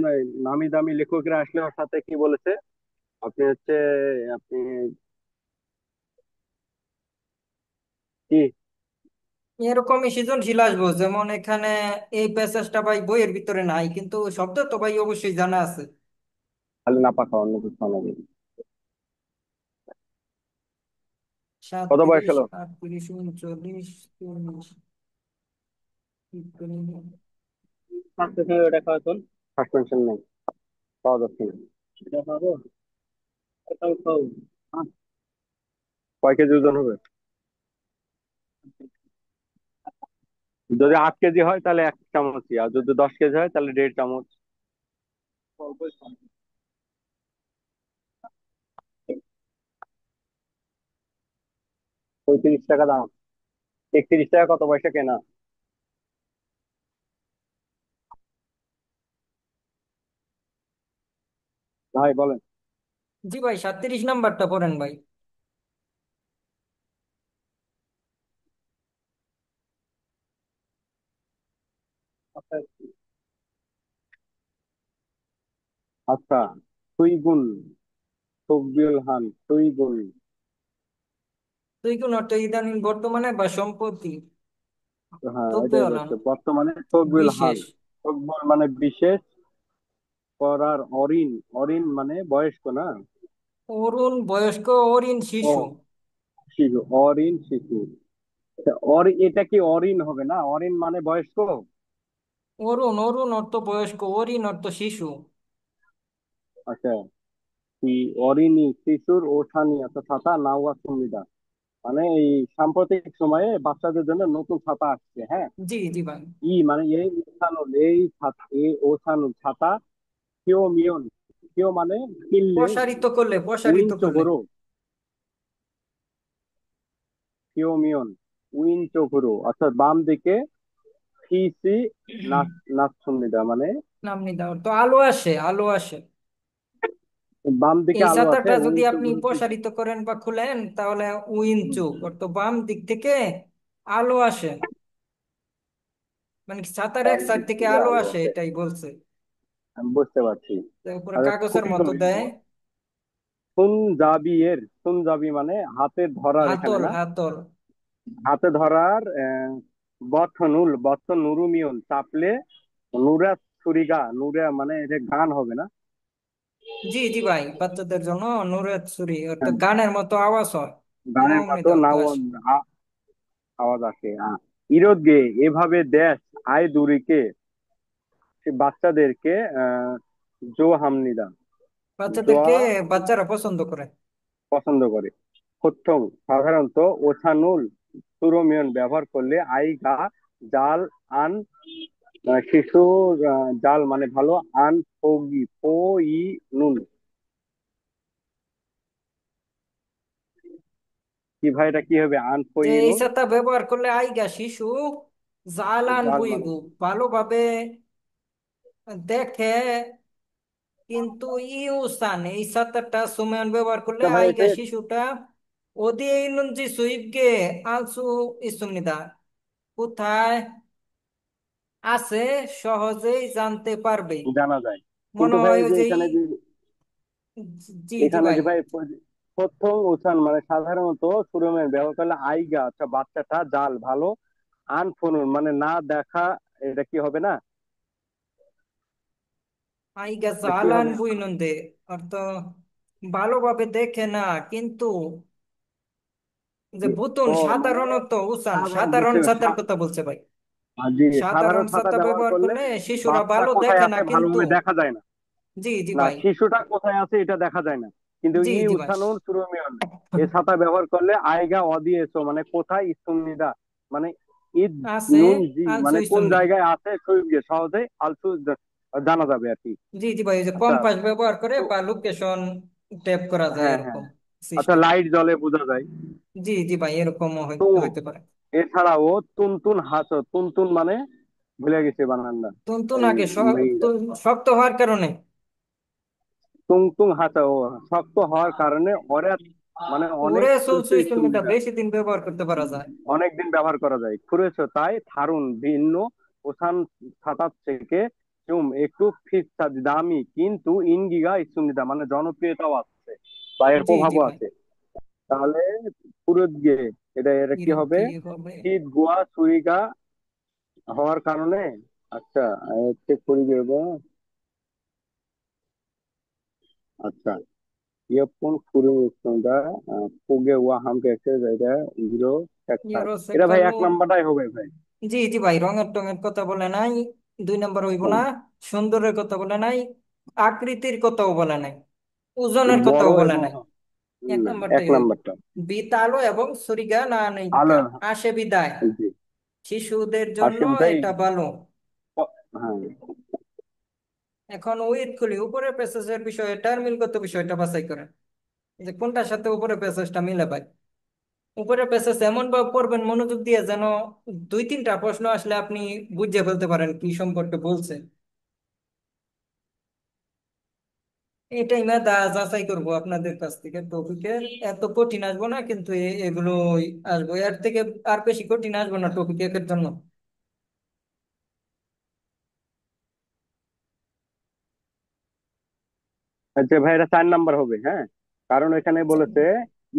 নামি দামি লেখকরা আসলে ওর সাথে কি বলেছে, আপনি হচ্ছে আপনি কি এরকমই সৃজনশীল আসবো, যেমন এখানে এই প্যাসেজটা ভাই বইয়ের ভিতরে নাই, কিন্তু শব্দ তো ভাই অবশ্যই জানা আছে। খালি না পাকা অন্য কিছু শোনাবে। কত বয়স 37, হলো? 38, 39, 40। সাসপেনশন নেই, পাওয়া যাচ্ছে না। এটা পাবো, এটাও খাও। আহ, কয় কেজি ওজন হবে? যদি 8 কেজি হয় তাহলে 1 চামচই, আর যদি 10 কেজি হয় তাহলে 1.5 চামচ। 35 টাকা দাম। 31 টাকা কত পয়সা কেনা? ভাই বলেন। জি ভাই, 37 নাম্বারটা পড়েন ভাই। আচ্ছা, তুই গুণ তকবিউল হান তুই গুণ। তুই কোন অর্থ ইদানিং বর্তমানে বা সম্প্রতি? হ্যাঁ, তব্বে এটাই হলাম বলছে বর্তমানে তকবিউল হান। বিশেষ। তকবুল মানে বিশেষ করার, অরিন অরিন মানে বয়স্ক না? অরুণ বয়স্ক, অরিন ও, শিশু। শিশু, অরিন শিশু। আচ্ছা, এটা কি অরিন হবে না? অরিন মানে বয়স্ক। অরুণ, অরুণ অর্থ বয়স্ক, অরিন অর্থ শিশু। আচ্ছা, কি অরিনি শিশুর ওঠানি অর্থাৎ ছাতা নাওয়া সুবিধা, মানে এই সাম্প্রতিক সময়ে বাচ্চাদের জন্য নতুন ছাতা আসছে, হ্যাঁ। জি জি ভাই। মানে এই স্থানুর এই ছাতা এই ওছানুর ছাতা কেউ মিয়ন, কেউ মানে কিনলে, প্রসারিত করলে, প্রসারিত উইঞ্চ করলে। করো, কেউ মিয়ন উইঞ্চ করো অর্থাৎ বাম দিকে ফিসি নাচ নাচছন্দিদা মানে নাম নি দাও তো আলো আসে, আলো আসে। বাম দিকে এই আলো আছে, ছাতাটা যদি উইঞ্চ আপনি করো কি? প্রসারিত করেন বা খুলেন, তাহলে উইনচু অর্থ বাম দিক থেকে আলো আসে। মানে কি ছাতার এক বাম সাইড দিক থেকে থেকে আলো আলো আসে, আছে, এটাই বলছে। আমি বুঝতে পারছি। উপরে আচ্ছা, কাগজের খুবই মতো গভীর। দেয়। সুনজাবি মানে হাতে ধরার, এখানে হাতল, না? হাতল। হাতে ধরার বথনুল বথ নুরুমিয়ন চাপলে নুরা ছুরিগা নুরা মানে এটা গান হবে না? জি জি ভাই, বাচ্চাদের জন্য নুরেত সুরি অর্থাৎ হ্যাঁ, গানের মতো আওয়াজ হয়। গানের নাম নি মতো দাও তো নাও আসে। আওয়াজ আসে। ইরোদগে এভাবে দেশ আয় দুরিকে সে বাচ্চাদেরকে জো হামনিদা বাচ্চাদেরকে জোয়া বাচ্চারা পছন্দ করে। পছন্দ করে। প্রথম সাধারণত ওছানুল সুরমিয়ন ব্যবহার করলে আই গা জাল আন শিশু, জাল মানে ভালো, আন ফগি ফো ই নুন। কি ভাই, এটা কি হবে আন ফো যে ই এই নুন? ছাতা ব্যবহার করলে আইগা শিশু জালান জাল মানে, বুইবু ভালোভাবে দেখে, কিন্তু ইউসান এই ছাতাটা সুমেন ব্যবহার করলে আচ্ছা ভাই আইগা এটা শিশুটা ওদি ইনুনজি সুইবগে আলসু ইসুমিদা কোথায় আছে সহজেই জানতে পারবে। জানা যায়, মনে কিন্তু ভাই হয় এই ওই যে যে এখানে যে জি জি এখানে ভাই। যে ভাই প্রথম উচ্চারণ মানে সাধারণত সুরমের ব্যবহার করলে আইগা, আচ্ছা বাচ্চাটা জাল ভালো, আনফনুন মানে না দেখা, এটা কি হবে না? আই গেছে এটা কি আলান হবে? বুইনন্দে অর্থ ভালোভাবে দেখে না, কিন্তু যে বুতুন ও মানে, সাধারণত উসান হ্যাঁ ভাই সাধারণ বুঝতে ছাতার পেরেছি। কথা বলছে ভাই। জি, সাধারণ সাধারণ ছাতা ছাতা ব্যবহার ব্যবহার করলে করলে শিশুরা বাচ্চা ভালো কোথায় দেখে না, আছে কিন্তু ভালোভাবে দেখা যায় না। জি জি না, ভাই। শিশুটা কোথায় আছে এটা দেখা যায় না। কিন্তু জি ই জি ভাই। উচ্চারণ সুরমিয়ন, এ ছাতা ব্যবহার করলে আইগা অদিয়েছো মানে কোথায়, ইস্তুমনিদা মানে ঈদ, আছে নুন জি আলসু মানে কোন ইসুন্নিদা। জায়গায় আছে সহিয়ে সহজে আলসু জানা যাবে আর কি। জি জি ভাই, এই যে আচ্ছা, কম্পাস ব্যবহার করে তো বা লোকেশন ট্যাপ করা যায় হ্যাঁ হ্যাঁ, এরকম আচ্ছা সিস্টেম। লাইট জ্বলে বোঝা যায়। জি জি ভাই, এরকম তো হইতে পারে। এছাড়াও তুনতুন হাসো, তুনতুন মানে ভুলে গেছি বানানটা, তুনতুন এই আগে মেয়েরা শক্ত হওয়ার কারণে। তুং তুং হাসা, ও শক্ত হওয়ার কারণে ওরা মানে অনেক ওরে খুলছে সুলসু ইসুন্নিদা সুবিধা, বেশি দিন ব্যবহার করতে পারা যায়। অনেক দিন ব্যবহার করা যায় খুঁড়েছো তাই থারুন ভিন্ন ওসান ছাতার থেকে চুম একটু ফিসা দামি, কিন্তু ইনগিগা ইসুমিদা মানে জনপ্রিয়তাও আছে বা এর জি জি প্রভাবও ভাই। আছে। তাহলে পুরুত গিয়ে এটা এটা কি এরকম হবে? কি হবে? শীত গোয়া সুইগা হওয়ার কারণে, আচ্ছা চেক করি দেবো। আচ্ছা, ইয়পন ফুরিং ইসুমিদা পুগে ওয়া হামকে একটা জায়গা জিরো এক সাত, ইয়ারো এটা ভাই সেকানো। এক নাম্বারটাই হবে ভাই। জি জি ভাই, রঙের টঙের কথা বলে নাই। দুই নম্বর হইব না। হুম, সুন্দরের কথা বলে নাই। আকৃতির কথাও বলে নাই। ওজনের বড় কথাও বলে এবং নাই। এক না, এক নম্বরটাই হইব। নাম্বারটা বিতালো এবং সরিগা না নাইকা আলো, আসে বিদায়। জি শিশুদের জন্য আসিফ ভাই। এটা ভালো। হ্যাঁ, এখন উইথ খুলি উপরে প্যাসেজের বিষয়ে টার্মিনগত বিষয়টা বাছাই করেন, যে কোনটার সাথে উপরে প্যাসেজটা মিলে ভাই। উপরে প্যাসেজ এমন ভাবে পড়বেন মনোযোগ দিয়ে, যেন দুই তিনটা প্রশ্ন আসলে আপনি বুঝে ফেলতে পারেন কি সম্পর্কে বলছে। এটাই মেধা যাচাই করবো আপনাদের কাছ থেকে। টপিকের এত কঠিন আসবো না, কিন্তু এগুলোই আসবো এর থেকে। আর বেশি কঠিন আসবো না টপিক একের জন্য। আচ্ছা ভাই এটা 4 নাম্বার হবে, হ্যাঁ। কারণ এখানে বলেছে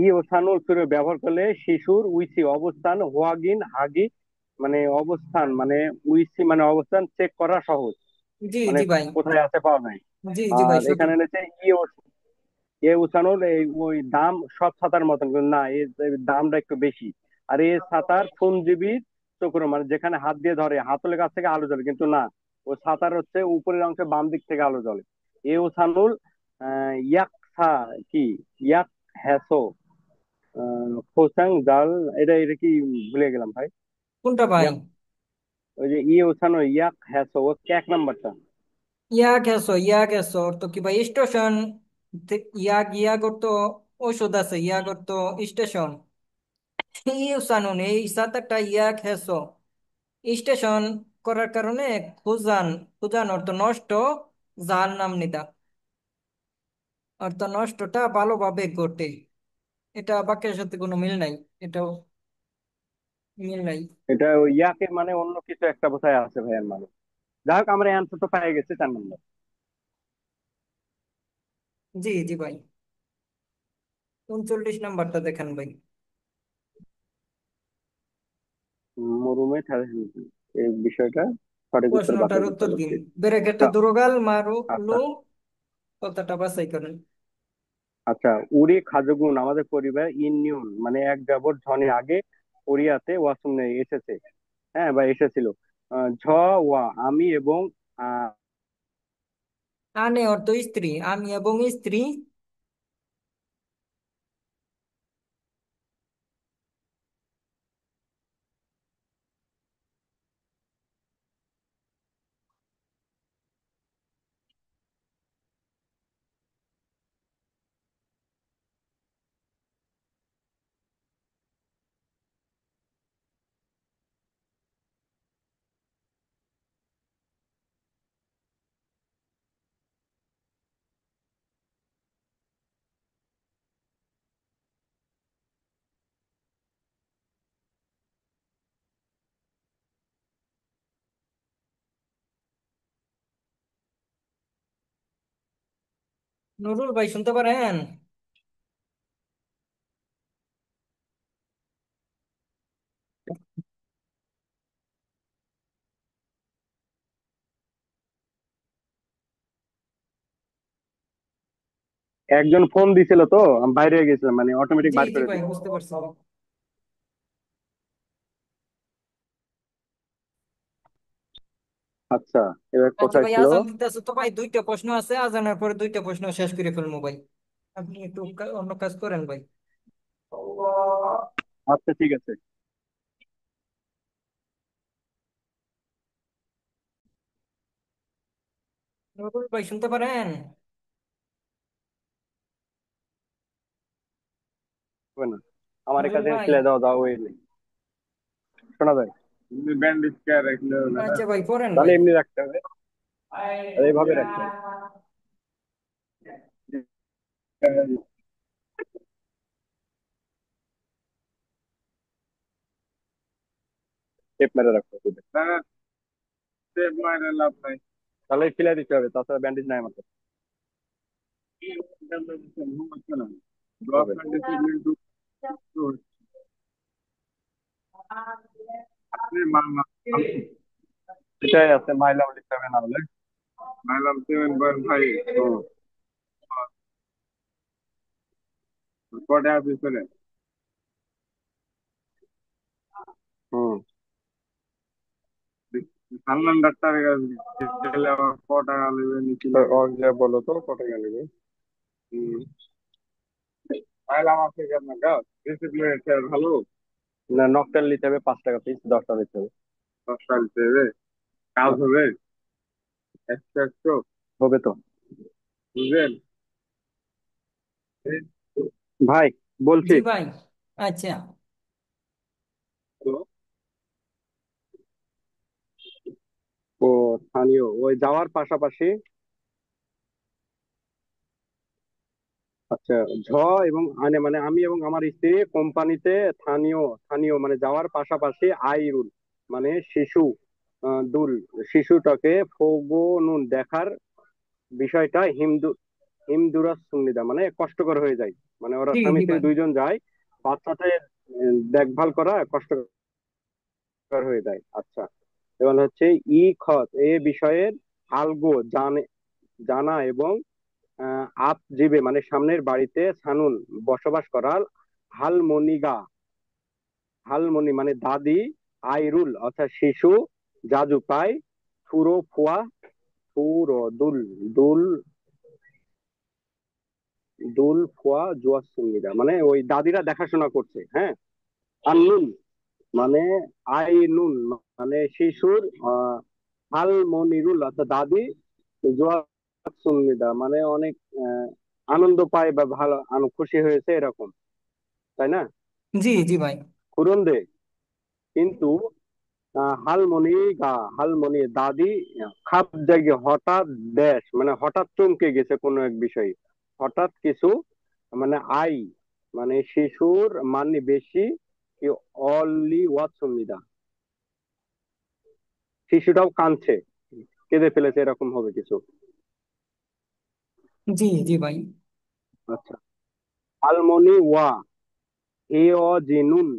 ই ও সানুর সুরে ব্যবহার করলে শিশুর উইসি অবস্থান হোয়াগিন হাগি মানে অবস্থান মানে উইসি মানে অবস্থান চেক করা সহজ, জি মানে জি ভাই। কোথায় আছে পাওয়া যায়। জি জি ভাই আর সঠিক। এখানে রয়েছে ই ও, এ উসানুর এই ওই দাম সব ছাতার মতন, কিন্তু না এর এর দামটা একটু বেশি। আর এই ছাতার সঞ্জীবী চক্র মানে যেখানে হাত দিয়ে ধরে হাতলের কাছ থেকে আলো জ্বলে, কিন্তু না, ও ছাতার হচ্ছে উপরের অংশে বাম দিক থেকে আলো জ্বলে। এ উসানুল ইয়াক সা কি ইয়াক হ্যাসো খোসাং জাল, এটা এটা কি ভুলে গেলাম ভাই। কোনটা ভাই? ইয়াক, ওই যে ইয়ে উসানো ইয়াক হ্যাসো ও 1 নাম্বারটা। ইয়া গেছো তো কি ভাই স্টেশন। ইয়া গিয়া করতো ঔষধ আছে, ইয়া করতো স্টেশন। ইউসানুন এই সাতারটা ইয়া খেসো স্টেশন করার কারণে খুজান। খুজান অর্থ নষ্ট। জাল নাম নিদা অর্থ নষ্টটা ভালোভাবে ঘটে। এটা বাক্যের সাথে কোনো মিল নাই। এটাও মিল নাই। এটা ওই ইয়াকে মানে অন্য কিছু একটা বোঝায় আছে ভাইয়ের মানে। যাই হোক আমরা অ্যান্সার তো পেয়ে গেছি 4 নাম্বার। জি জি ভাই। 39 নাম্বারটা দেখেন ভাই। মরুমে এই বিষয়টা সঠিক উত্তর প্রশ্নটার বাছাই করতে উত্তর হবে। দিন। ঠিক। বেরেকেটে আচ্ছা, দুরগাল মারু লু আচ্ছা, কথাটা বাছাই করেন। আচ্ছা, উড়ি খাজগুন আমাদের পরিবার ইননিউন মানে এক যাবৎ ধনে আগে কোরিয়াতে ওয়াসুমনে এসেছে, হ্যাঁ বা এসেছিল। ঝ ওয়া আমি এবং আহ, আনে অর্থ স্ত্রী, আমি এবং স্ত্রী। নুরুল ভাই শুনতে পারেন? একজন ফোন দিছিল তো, আমি বাইরে গেছিলাম, মানে অটোমেটিক জি বার জি করে ভাই, দিছে। বুঝতে পারছি। আচ্ছা, এবার আচ্ছা কোথায় ভাই, ছিল? আজান দিতেছে তো ভাই, দুইটা প্রশ্ন আছে, আজানের পরে দুইটা প্রশ্ন শেষ করে ফেলবো ভাই। আপনি একটু অন্য কাজ করেন ভাই। আচ্ছা, ঠিক আছে। নুরুল ভাই শুনতে পারেন? হবে না, আমার নুরুল কাছে ভাই। খেলে দাও দাও ওই নেই, শোনা যায়। ব্যান্ডেজ কে রাখলে হবে না, আচ্ছা ভাই, পড়েন তাহলে ভাই। এমনি রাখতে হবে, আর এইভাবে রাখতে হবে। টেপ মেরে রাখতে হবে। হ্যাঁ, টেপ মাইরে লাভ নাই, তাহলে ফেলে দিতে হবে, তাছাড়া ব্যান্ডেজ নাই আমার কাছে। হবে। এটাই আছে, মাইলাম লিখতে হবে না হলে। মাইলাম 7.5। কটা আছে ছেলে? হুম। সালমান ডাক্তারের কাছে গেলে আবার ক টাকা নেবে নিচে বলো তো ক টাকা নেবে। হুম। মাইলাম আছে কেন গাছ ডিসিপ্লিন ভালো। না, নকটাল নিতে হবে 5 টাকা পিস, 10টা নিতে হবে। 10টা নিতে হবে, কাজ হবে। একশো একশো হবে তো, বুঝলেন? ভাই, বলছি। জি ভাই। আচ্ছা। তো ও স্থানীয় ওই যাওয়ার পাশাপাশি। আচ্ছা, ঝ এবং আনে মানে আমি এবং আমার স্ত্রী কোম্পানিতে স্থানীয়, স্থানীয় মানে যাওয়ার পাশাপাশি আইরুল মানে শিশু, দুল শিশুটাকে ফগনুন দেখার বিষয়টা হিমদুরাস সুন্নিদা মানে কষ্টকর হয়ে যায়। মানে ওরা জি স্বামী জি স্ত্রী ভাই। দুইজন যায়, বাচ্চাতে দেখভাল করা কষ্টকর হয়ে যায়। আচ্ছা, এবার হচ্ছে খত এ বিষয়ের আলগো জানা এবং আপ জিবে মানে সামনের বাড়িতে সানুন বসবাস করার হালমনিগা, হালমনি মানে দাদি, আইরুল অর্থাৎ শিশু, জাজু পাই, ফুরো ফুয়া, ফুরো দুল, দুল দুল ফুয়া জুয়াসুন্নিরা মানে ওই দাদিরা দেখাশোনা করছে। হ্যাঁ, আর নুন মানে আই নুন মানে শিশুর, আহ হালমনিরুল অর্থাৎ দাদি, জুয়াসুন্নিদা মানে অনেক আনন্দ পায় বা ভালো খুশি হয়েছে এরকম, তাই না? জি জি ভাই। কুরন্দে কিন্তু হালমনি হালমনি দাদি খাপ জাগে হঠাৎ দেশ মানে হঠাৎ চমকে গেছে কোনো এক বিষয়ে, হঠাৎ কিছু মানে আই মানে শিশুর মানে বেশি কি অলি ওয়াত সঙ্গীতা, শিশুটাও কাঁদছে, কেঁদে ফেলেছে এরকম হবে কিছু। জি জি ভাই। আচ্ছা, হালমনি ওয়া এ অ জিনুন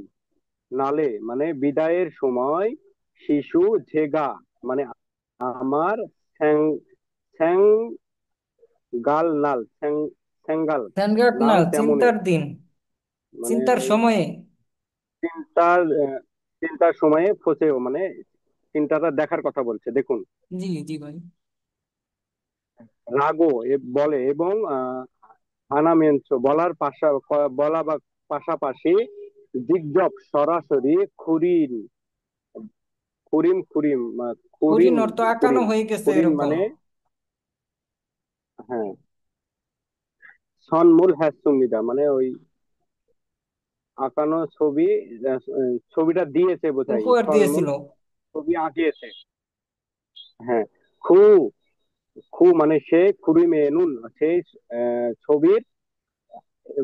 নালে মানে বিদায়ের সময়, শিশু ঝেগা মানে আমার স্যাং স্যাং গাল নাল স্যাঙ্গাল ধ্যানঘাট নাল নাল তেমনে চিন্তার দিন, মানে চিন্তার ওই সময়ে। চিন্তার চিন্তার সময়ে ফসেও মানে চিন্তাটা দেখার কথা বলছে, দেখুন। জি জি ভাই। রাগো বলে এবং হানামেনছো বলার বলা বা পাশাপাশি জিগজব সরাসরি খুরিন, খুরিম খুরিম খুরিন হরিণ অর্থ আঁকানো খুরিন হয়ে গেছে খুরিন এরকম। মানে হ্যাঁ, সনমূল হ্যাসুমিদা মানে ওই আঁকানো ছবি, ছবিটা দিয়েছে বোধহয়, উপহার সলমন দিয়েছিল। ছবি আঁকিয়েছে। হ্যাঁ, খু খু মানে সে খুরি মেয়ে নুন সেই ছবির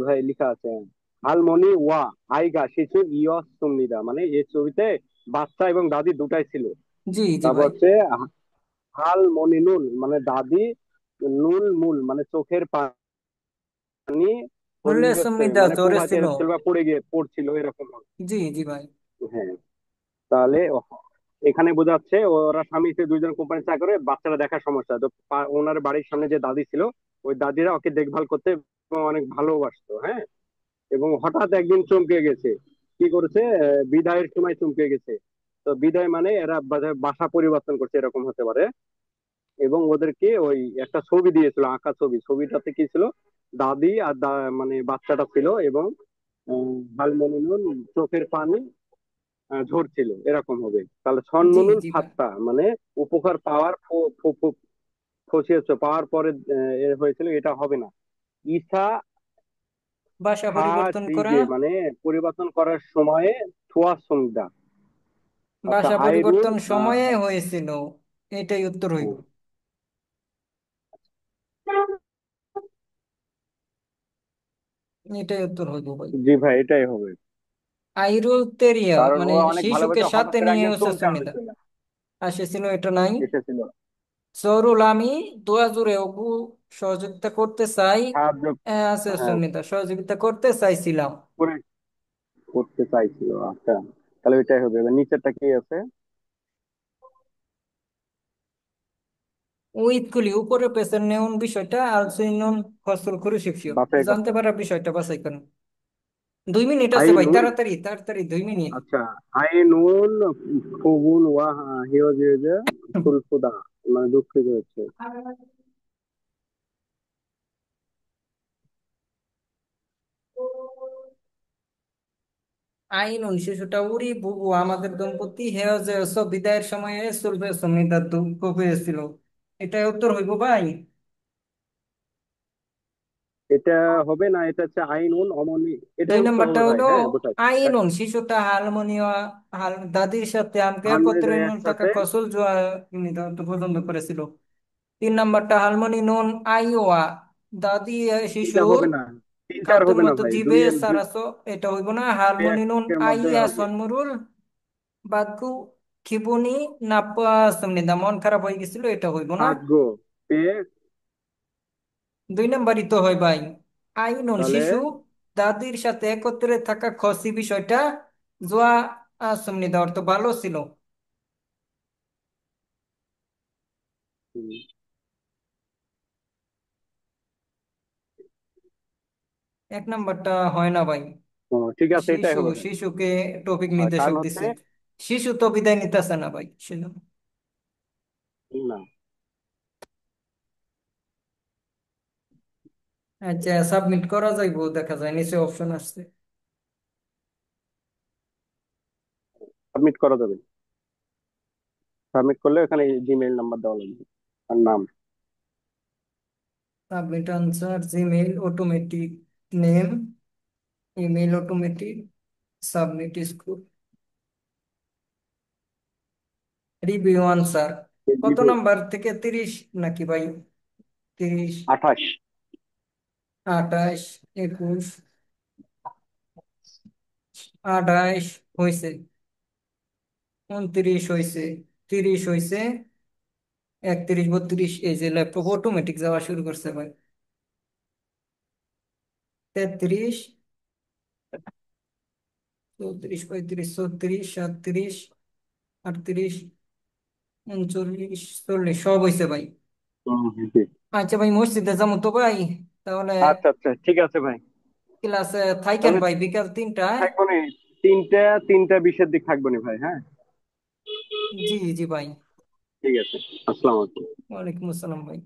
ভাই লেখা আছে হালমনি ওয়া আইগা শিশু ইয়স সুমিদা মানে এই ছবিতে বাচ্চা এবং দাদি দুটাই ছিল। জি জি তারপর ভাই। হচ্ছে হালমনি নুন মানে দাদি, নুল মূল মানে চোখের পানি, পানি পরিবেশে উল্লেসমৃদা মানে জোরে প্রবাহিত ছিল। হচ্ছিল বা পড়ে গিয়ে পড়ছিল এরকম হবে। জি জি ভাই। হ্যাঁ, তাহলে এখানে বোঝাচ্ছে ওরা স্বামী স্ত্রী দুইজন কোম্পানি চাকরি করে, বাচ্চারা দেখার সমস্যা তো ওনার বাড়ির সামনে যে দাদি ছিল, ওই দাদিরা ওকে দেখভাল করতে এবং অনেক ভালোবাসতো। হ্যাঁ, এবং হঠাৎ একদিন চমকে গেছে। কি করেছে? বিদায়ের সময় চমকে গেছে। তো বিদায় মানে এরা বাসা পরিবর্তন করছে এরকম হতে পারে। এবং ওদেরকে ওই একটা ছবি দিয়েছিল, আঁকা ছবি। ছবিটাতে কি ছিল? দাদি আর মানে বাচ্চাটা ছিল, এবং হালমনিনুন চোখের পানি ঝরছিল এরকম হবে। তাহলে জি ছন্মনুল জি ভাই। ফাত্তা মানে উপকার পাওয়ার ফসিয়েছ পাওয়ার পরে এ হয়েছিল, এটা হবে না। ঈসা ভাষা পরিবর্তন করা। হাজিগে মানে পরিবর্তন করার সময়ে থুয়া সঙ্গা। আচ্ছা, ভাষা আইরুল পরিবর্তন সময়ে হয়েছিল। এটাই উত্তর হইব। এটাই উত্তর হইব ভাই। জি ভাই, এটাই হবে। আইরুল তেরিয়া কারণ মানে ও অনেক শিশুকে ভালোবাসে, হঠাৎ সাথে করে নিয়ে একদিন চমকে সুমিতা উঠেছিল, আসেছিল, এটা নাই। এসেছিল। সরুল আমি দোয়া জুড়ে অপু সহযোগিতা করতে চাই। সাহায্য, আছে হ্যাঁ, সুমিতা সহযোগিতা করতে চাইছিলাম। করে করতে চাইছিল। আচ্ছা, তাহলে ওইটাই হবে। এবার নিচেরটা কি আছে? উইথকুলি উপরে পেছের নেউন বিষয়টা আলসুইনুন ফসল করে শিখছিও। বাছাই জানতে করতে হবে। পারার বিষয়টা বাছাই করেন। 2 মিনিট আছে ভাই, আইনুল, তাড়াতাড়ি তাড়াতাড়ি 2 মিনিট। আচ্ছা, আইনুল ফুগুন ওয়াহা হিওজেজে সুলফুদা মানে দুঃখিত হচ্ছে। আইনুন শিশুটা উড়ি বুবু আমাদের দম্পতি হেয় যে সব বিদায়ের সময়ে চলবে সমিতা দুঃখ পেয়েছিল। এটাই উত্তর হইব ভাই। এটা হবে না, এটা হচ্ছে আইনুল অমনি। দুই এটাই উত্তর নাম্বারটা হবে ভাই। হলো হ্যাঁ, বোঝা আইনুন শিশুটা হারমোনিয়া দাদির সাথে আমকে একত্রে হামিদের নুন টাকা সাথে। ফসল জোয়া পছন্দ করেছিল। 3 নাম্বারটা হারমোনি নুন আইওয়া দাদি এটা শিশুর হবে না, তিনটার কাতুর হবে না মতো ভাই। জিবে দুই সারাসো। এটা হইব না। হারমোনি নুন একের মধ্যে আইয়া হবে। সনমুরুল বাদকু খিবুনি নাপা সামনিদা মন খারাপ হয়ে গেছিল, এটা হইব না। ভাগ্য পেয়ে। 2 নাম্বারই তো হয় ভাই। আইনুন তাহলে শিশু দাদির সাথে একত্রে থাকা খসি বিষয়টা জোয়া সামনিদা অর্থ ভালো ছিল। হুম, 1 নাম্বারটা হয় না ভাই। ও, ঠিক আছে, এটাই শিশু হবে ভাই। শিশুকে টপিক আর কারণ নির্দেশক হচ্ছে, দিছে। শিশু তো বিদায় নিতেছে না ভাই সেজন্য। না, আচ্ছা সাবমিট করা যাইবো, দেখা যায় নিচে অপশন আসছে। সাবমিট করা যাবে। সাবমিট করলে এখানে জিমেইল নাম্বার দেওয়া লাগবে আর নাম। Submit answer Gmail automatic name email automatic submit school review answer. কত রিভিউ নাম্বার থেকে 30 নাকি ভাই? 30, 28। 28, 21, 28 হয়েছে, 29 হয়েছে, 30 হয়েছে, 31, 32 এই যে ল্যাপটপ অটোমেটিক যাওয়া শুরু করছে ভাই। 33, 34, 35, 36, 37, 38, 39, 40 সব হয়েছে ভাই। জি। আচ্ছা ভাই মসজিদে যাবো তো ভাই, তাহলে আচ্ছা আচ্ছা, ঠিক আছে ভাই। ক্লাসে থাকেন তাহলে ভাই বিকাল 3টায়। থাকবো নি, তিনটা তিনটা বিশের দিক থাকবো নি ভাই। হ্যাঁ, জি জি ভাই। ঠিক আছে। আসসালামু আলাইকুম। ওয়ালাইকুম আসসালাম ভাই।